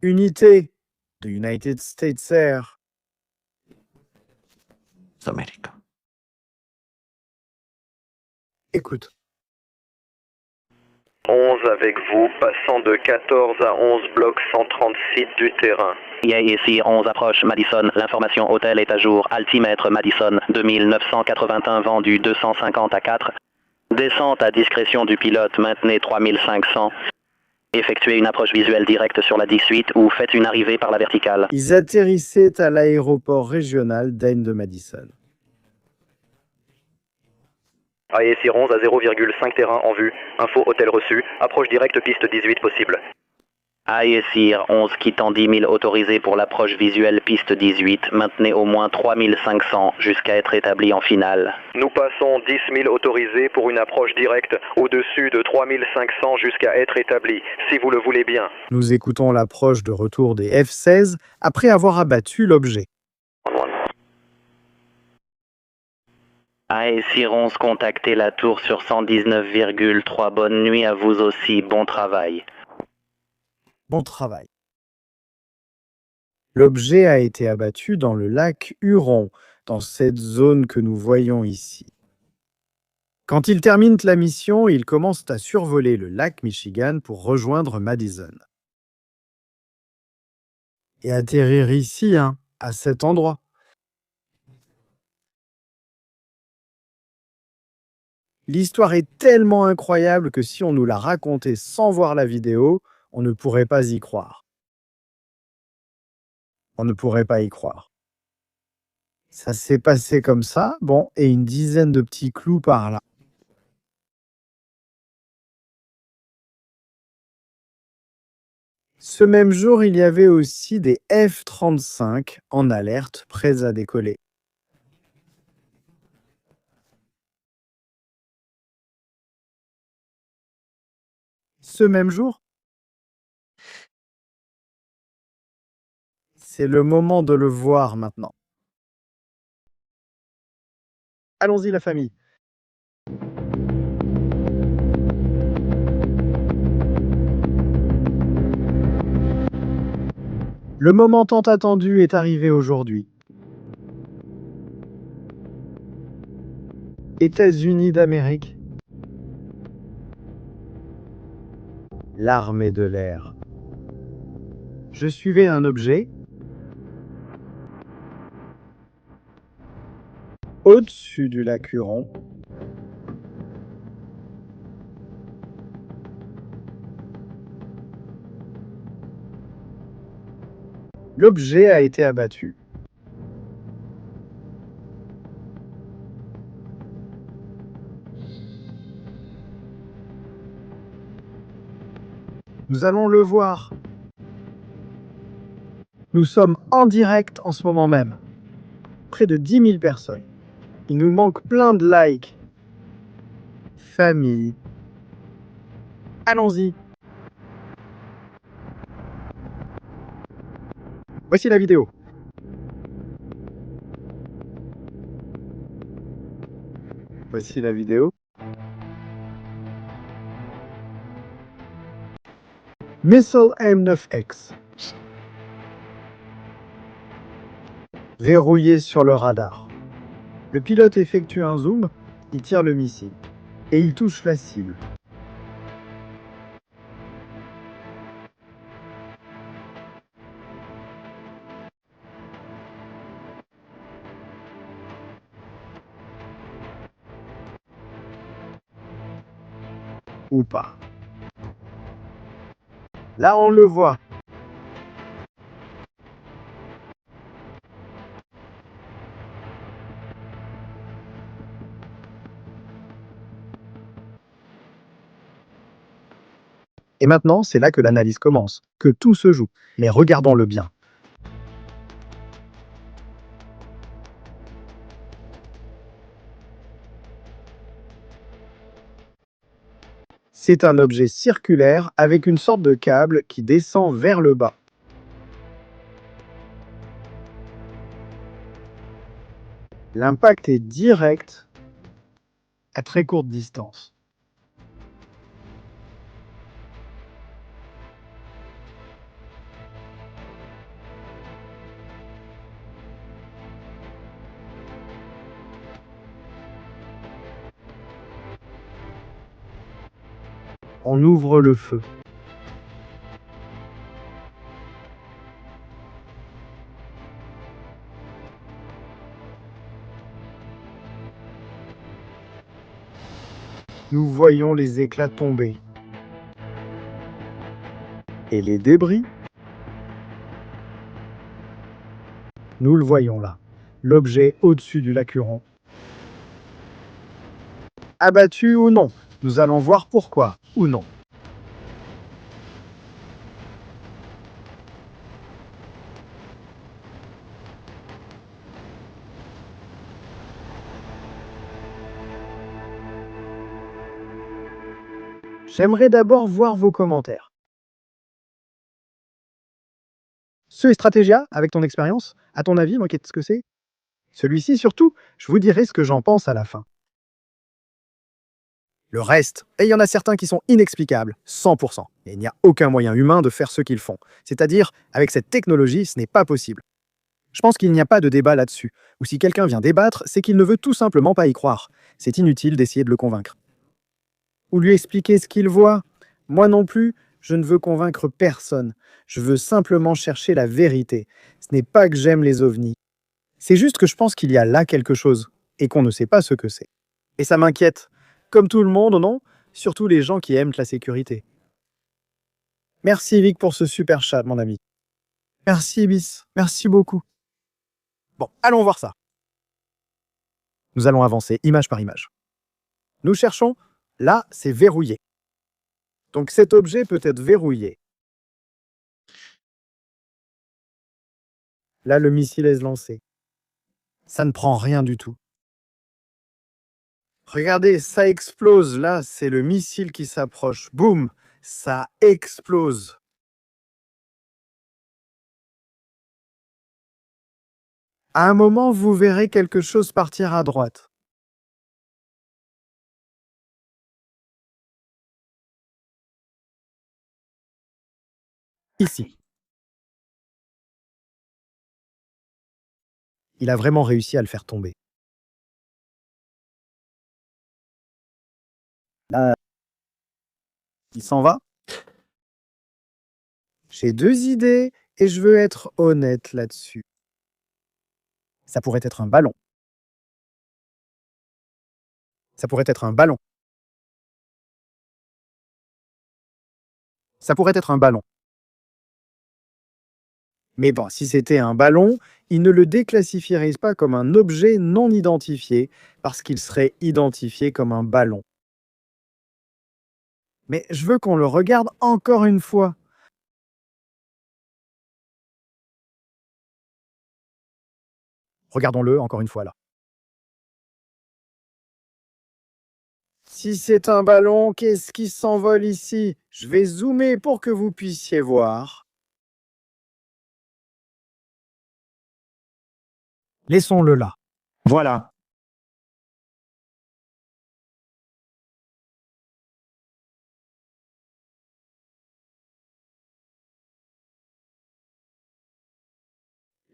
Unité de United States Air. America. Écoute. 11 avec vous, passant de 14 à 11, bloc 136 du terrain. Yeah, ici 11 approche Madison, l'information hôtel est à jour, altimètre Madison, 2981 vendu 250 à 4. Descente à discrétion du pilote, maintenez 3500. Effectuez une approche visuelle directe sur la 18 ou faites une arrivée par la verticale. Ils atterrissaient à l'aéroport régional d'Aine de Madison. AESIR 11 à 0,5 terrain en vue. Info hôtel reçu. Approche directe piste 18 possible. AESIR 11 quittant 10 000 autorisé pour l'approche visuelle piste 18. Maintenez au moins 3500 jusqu'à être établi en finale. Nous passons 10 000 autorisés pour une approche directe au-dessus de 3500 jusqu'à être établi, si vous le voulez bien. Nous écoutons l'approche de retour des F-16 après avoir abattu l'objet. AESIR 11 contactez la tour sur 119,3. Bonne nuit à vous aussi, bon travail. Bon travail. L'objet a été abattu dans le lac Huron, dans cette zone que nous voyons ici. Quand ils terminent la mission, ils commencent à survoler le lac Michigan pour rejoindre Madison. Et atterrir ici, à cet endroit. L'histoire est tellement incroyable que si on nous la racontait sans voir la vidéo, on ne pourrait pas y croire. On ne pourrait pas y croire. Ça s'est passé comme ça, bon, et une dizaine de petits clous par là. Ce même jour, il y avait aussi des F-35 en alerte, prêts à décoller. Ce même jour, c'est le moment de le voir maintenant. Allons-y la famille. Le moment tant attendu est arrivé aujourd'hui. États-Unis d'Amérique. L'armée de l'air. Je suivais un objet au-dessus du lac Huron. L'objet a été abattu. Nous allons le voir. Nous sommes en direct en ce moment même. Près de 10 000 personnes. Il nous manque plein de likes. Famille. Allons-y. Voici la vidéo. Voici la vidéo. Missile M9X. Verrouillé sur le radar. Le pilote effectue un zoom, il tire le missile et il touche la cible. Ou pas. Là, on le voit. Et maintenant, c'est là que l'analyse commence, que tout se joue. Mais regardons-le bien. C'est un objet circulaire avec une sorte de câble qui descend vers le bas. L'impact est direct à très courte distance. On ouvre le feu. Nous voyons les éclats tomber. Et les débris? Nous le voyons là. L'objet au-dessus du lac Huron. Abattu ou non? Nous allons voir pourquoi ou non. J'aimerais d'abord voir vos commentaires. Ce est Stratégia, avec ton expérience, à ton avis, moi, qu'est-ce que c'est? Celui-ci, surtout, je vous dirai ce que j'en pense à la fin. Le reste, et il y en a certains qui sont inexplicables, 100%. Et il n'y a aucun moyen humain de faire ce qu'ils font. C'est-à-dire, avec cette technologie, ce n'est pas possible. Je pense qu'il n'y a pas de débat là-dessus. Ou si quelqu'un vient débattre, c'est qu'il ne veut tout simplement pas y croire. C'est inutile d'essayer de le convaincre. Ou lui expliquer ce qu'il voit. Moi non plus, je ne veux convaincre personne. Je veux simplement chercher la vérité. Ce n'est pas que j'aime les ovnis. C'est juste que je pense qu'il y a là quelque chose, et qu'on ne sait pas ce que c'est. Et ça m'inquiète. Comme tout le monde, non? Surtout les gens qui aiment la sécurité. Merci Vic pour ce super chat, mon ami. Merci Ibis, merci beaucoup. Bon, allons voir ça. Nous allons avancer image par image. Nous cherchons, là, c'est verrouillé. Donc cet objet peut être verrouillé. Là, le missile est lancé. Ça ne prend rien du tout. Regardez, ça explose. Là, c'est le missile qui s'approche. Boum, ça explose. À un moment, vous verrez quelque chose partir à droite. Ici. Il a vraiment réussi à le faire tomber. Là, il s'en va. J'ai deux idées et je veux être honnête là-dessus. Ça pourrait être un ballon. Ça pourrait être un ballon. Ça pourrait être un ballon. Mais bon, si c'était un ballon, il ne le déclassifierait pas comme un objet non identifié, parce qu'il serait identifié comme un ballon. Mais je veux qu'on le regarde encore une fois. Regardons-le encore une fois là. Si c'est un ballon, qu'est-ce qui s'envole ici? Je vais zoomer pour que vous puissiez voir. Laissons-le là. Voilà.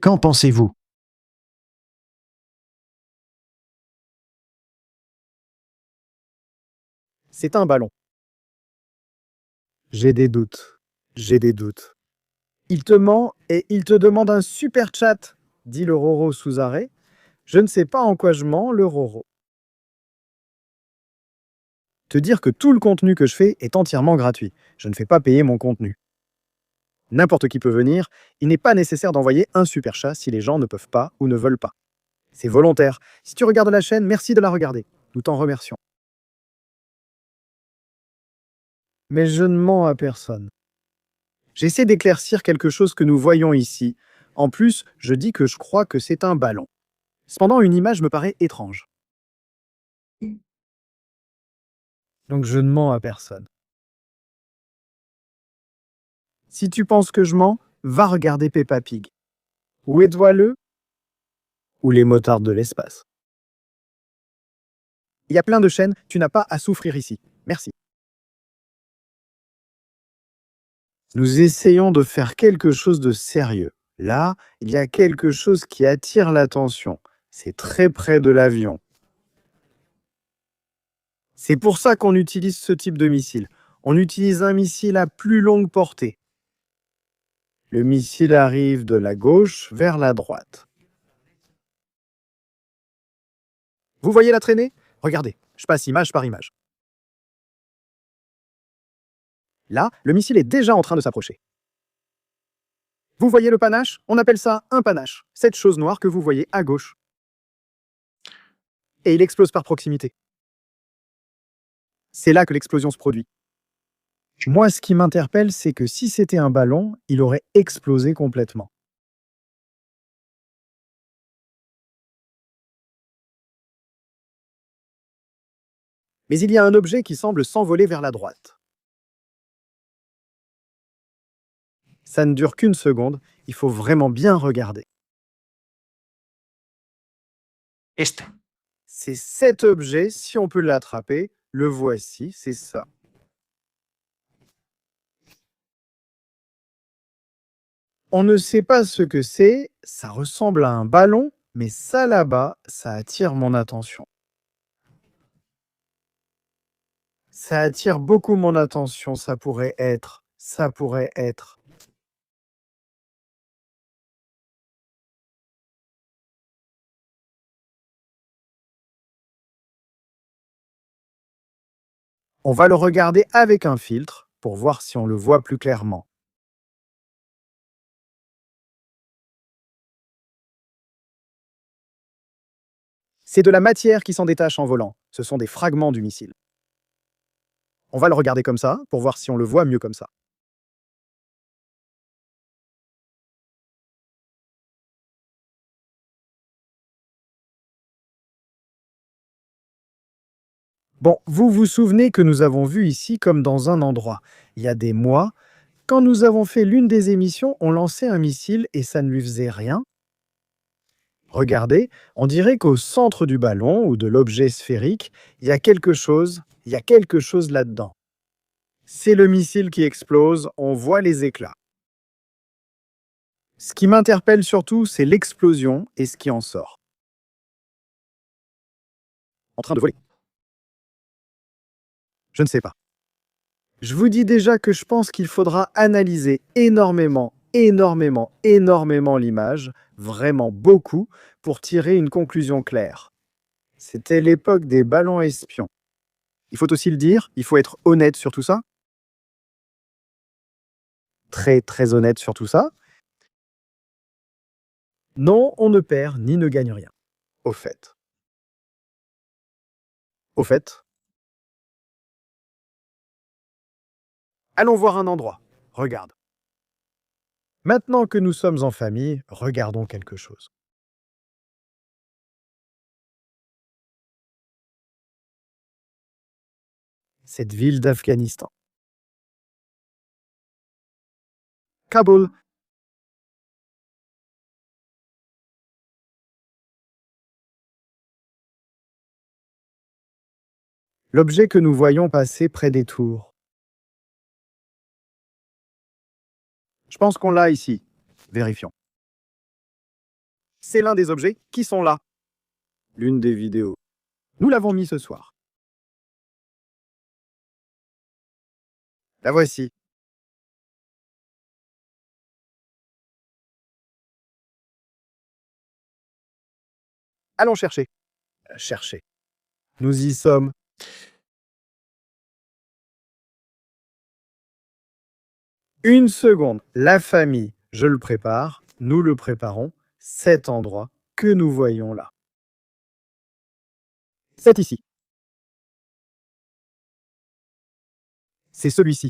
Qu'en pensez-vous? C'est un ballon. J'ai des doutes. J'ai des doutes. Il te ment et il te demande un super chat, dit le Roro sous arrêt. Je ne sais pas en quoi je mens, le Roro. Te dire que tout le contenu que je fais est entièrement gratuit. Je ne fais pas payer mon contenu. N'importe qui peut venir, il n'est pas nécessaire d'envoyer un super chat si les gens ne peuvent pas ou ne veulent pas. C'est volontaire. Si tu regardes la chaîne, merci de la regarder. Nous t'en remercions. Mais je ne mens à personne. J'essaie d'éclaircir quelque chose que nous voyons ici. En plus, je dis que je crois que c'est un ballon. Cependant, une image me paraît étrange. Donc je ne mens à personne. Si tu penses que je mens, va regarder Peppa Pig. Ou Étoile ou les motards de l'espace. Il y a plein de chaînes, tu n'as pas à souffrir ici. Merci. Nous essayons de faire quelque chose de sérieux. Là, il y a quelque chose qui attire l'attention. C'est très près de l'avion. C'est pour ça qu'on utilise ce type de missile. On utilise un missile à plus longue portée. Le missile arrive de la gauche vers la droite. Vous voyez la traînée? Regardez, je passe image par image. Là, le missile est déjà en train de s'approcher. Vous voyez le panache? On appelle ça un panache. Cette chose noire que vous voyez à gauche. Et il explose par proximité. C'est là que l'explosion se produit. Moi, ce qui m'interpelle, c'est que si c'était un ballon, il aurait explosé complètement. Mais il y a un objet qui semble s'envoler vers la droite. Ça ne dure qu'une seconde, il faut vraiment bien regarder. Este. C'est cet objet, si on peut l'attraper, le voici, c'est ça. On ne sait pas ce que c'est, ça ressemble à un ballon, mais ça là-bas, ça attire mon attention. Ça attire beaucoup mon attention, ça pourrait être. On va le regarder avec un filtre pour voir si on le voit plus clairement. C'est de la matière qui s'en détache en volant. Ce sont des fragments du missile. On va le regarder comme ça pour voir si on le voit mieux comme ça. Bon, vous vous souvenez que nous avons vu ici comme dans un endroit. Il y a des mois, quand nous avons fait l'une des émissions, on lançait un missile et ça ne lui faisait rien. Regardez, on dirait qu'au centre du ballon ou de l'objet sphérique, il y a quelque chose là-dedans. C'est le missile qui explose, on voit les éclats. Ce qui m'interpelle surtout, c'est l'explosion et ce qui en sort. En train de voler. Je ne sais pas. Je vous dis déjà que je pense qu'il faudra analyser énormément l'image, vraiment beaucoup, pour tirer une conclusion claire. C'était l'époque des ballons espions. Il faut aussi le dire, il faut être honnête sur tout ça. Très honnête sur tout ça. Non, on ne perd ni ne gagne rien. Au fait. Allons voir un endroit. Regarde. Maintenant que nous sommes en famille, regardons quelque chose. Cette ville d'Afghanistan. Kaboul. L'objet que nous voyons passer près des tours. Je pense qu'on l'a ici. Vérifions. C'est l'un des objets qui sont là. L'une des vidéos. Nous l'avons mis ce soir. La voici. Allons chercher. Chercher. Nous y sommes. Une seconde. La famille, je le prépare. Nous le préparons. Cet endroit que nous voyons là. C'est ici. C'est celui-ci.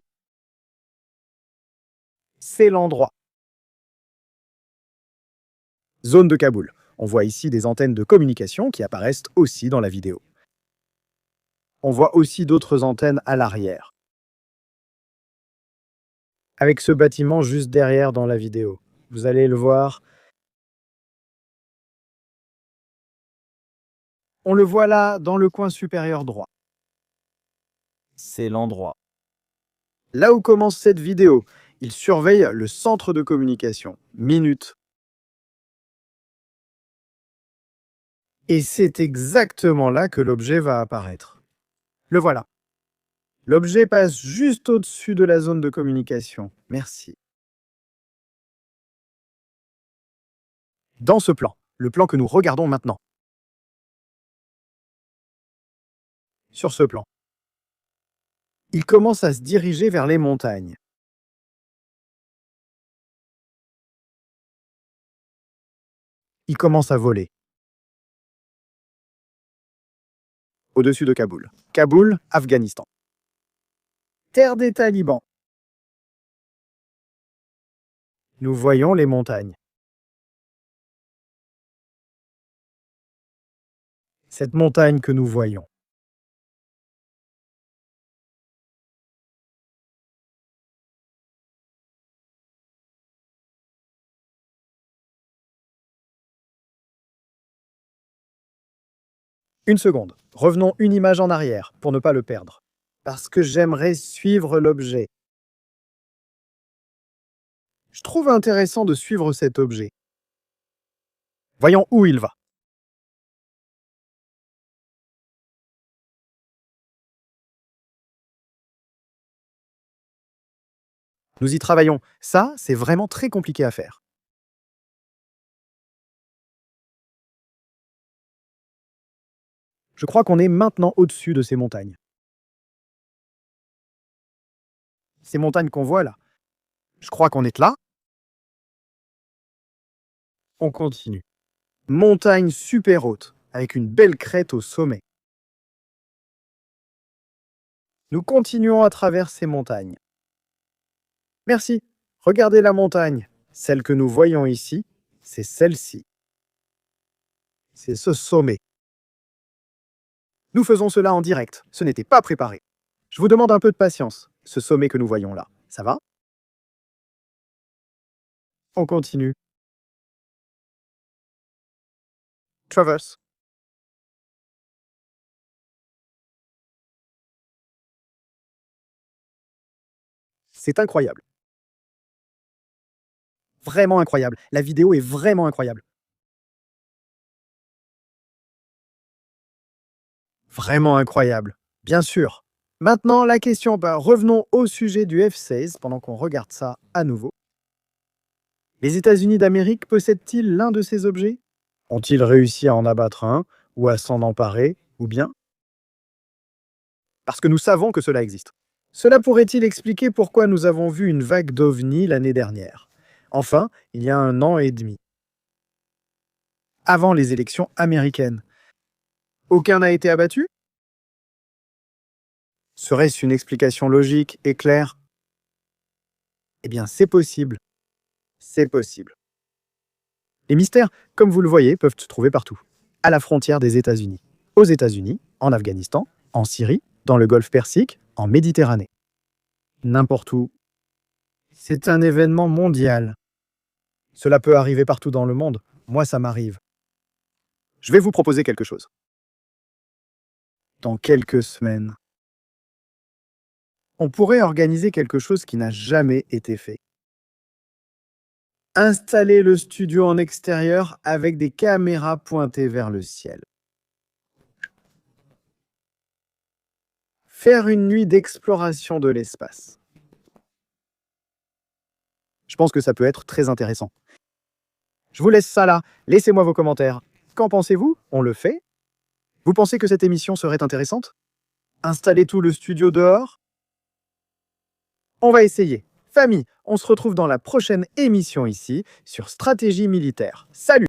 C'est l'endroit. Zone de Kaboul. On voit ici des antennes de communication qui apparaissent aussi dans la vidéo. On voit aussi d'autres antennes à l'arrière. Avec ce bâtiment juste derrière dans la vidéo. Vous allez le voir. On le voit là dans le coin supérieur droit. C'est l'endroit. Là où commence cette vidéo, il surveille le centre de communication. Minute. Et c'est exactement là que l'objet va apparaître. Le voilà. L'objet passe juste au-dessus de la zone de communication. Merci. Dans ce plan, le plan que nous regardons maintenant. Sur ce plan. Il commence à se diriger vers les montagnes. Il commence à voler. Au-dessus de Kaboul. Kaboul, Afghanistan. Terre des talibans. Nous voyons les montagnes. Cette montagne que nous voyons. Une seconde. Revenons une image en arrière pour ne pas le perdre. Parce que j'aimerais suivre l'objet. Je trouve intéressant de suivre cet objet. Voyons où il va. Nous y travaillons. Ça, c'est vraiment très compliqué à faire. Je crois qu'on est maintenant au-dessus de ces montagnes. Ces montagnes qu'on voit là. Je crois qu'on est là. On continue. Montagne super haute, avec une belle crête au sommet. Nous continuons à travers ces montagnes. Merci. Regardez la montagne. Celle que nous voyons ici, c'est celle-ci. C'est ce sommet. Nous faisons cela en direct. Ce n'était pas préparé. Je vous demande un peu de patience. Ce sommet que nous voyons là, ça va? On continue. Traverse. C'est incroyable. Vraiment incroyable. La vidéo est vraiment incroyable. Vraiment incroyable. Bien sûr. Maintenant, la question, revenons au sujet du F-16 pendant qu'on regarde ça à nouveau. Les États-Unis d'Amérique possèdent-ils l'un de ces objets? Ont-ils réussi à en abattre un, ou à s'en emparer, ou bien? Parce que nous savons que cela existe. Cela pourrait-il expliquer pourquoi nous avons vu une vague d'ovnis l'année dernière? Enfin, il y a 1 an et demi. Avant les élections américaines. Aucun n'a été abattu? Serait-ce une explication logique et claire? Eh bien, c'est possible. C'est possible. Les mystères, comme vous le voyez, peuvent se trouver partout. À la frontière des États-Unis. Aux États-Unis, en Afghanistan, en Syrie, dans le Golfe Persique, en Méditerranée. N'importe où. C'est un événement mondial. Cela peut arriver partout dans le monde. Moi, ça m'arrive. Je vais vous proposer quelque chose. Dans quelques semaines, on pourrait organiser quelque chose qui n'a jamais été fait. Installer le studio en extérieur avec des caméras pointées vers le ciel. Faire une nuit d'exploration de l'espace. Je pense que ça peut être très intéressant. Je vous laisse ça là. Laissez-moi vos commentaires. Qu'en pensez-vous? On le fait? Vous pensez que cette émission serait intéressante? Installer tout le studio dehors? On va essayer. Famille, on se retrouve dans la prochaine émission ici sur Stratégie militaire. Salut!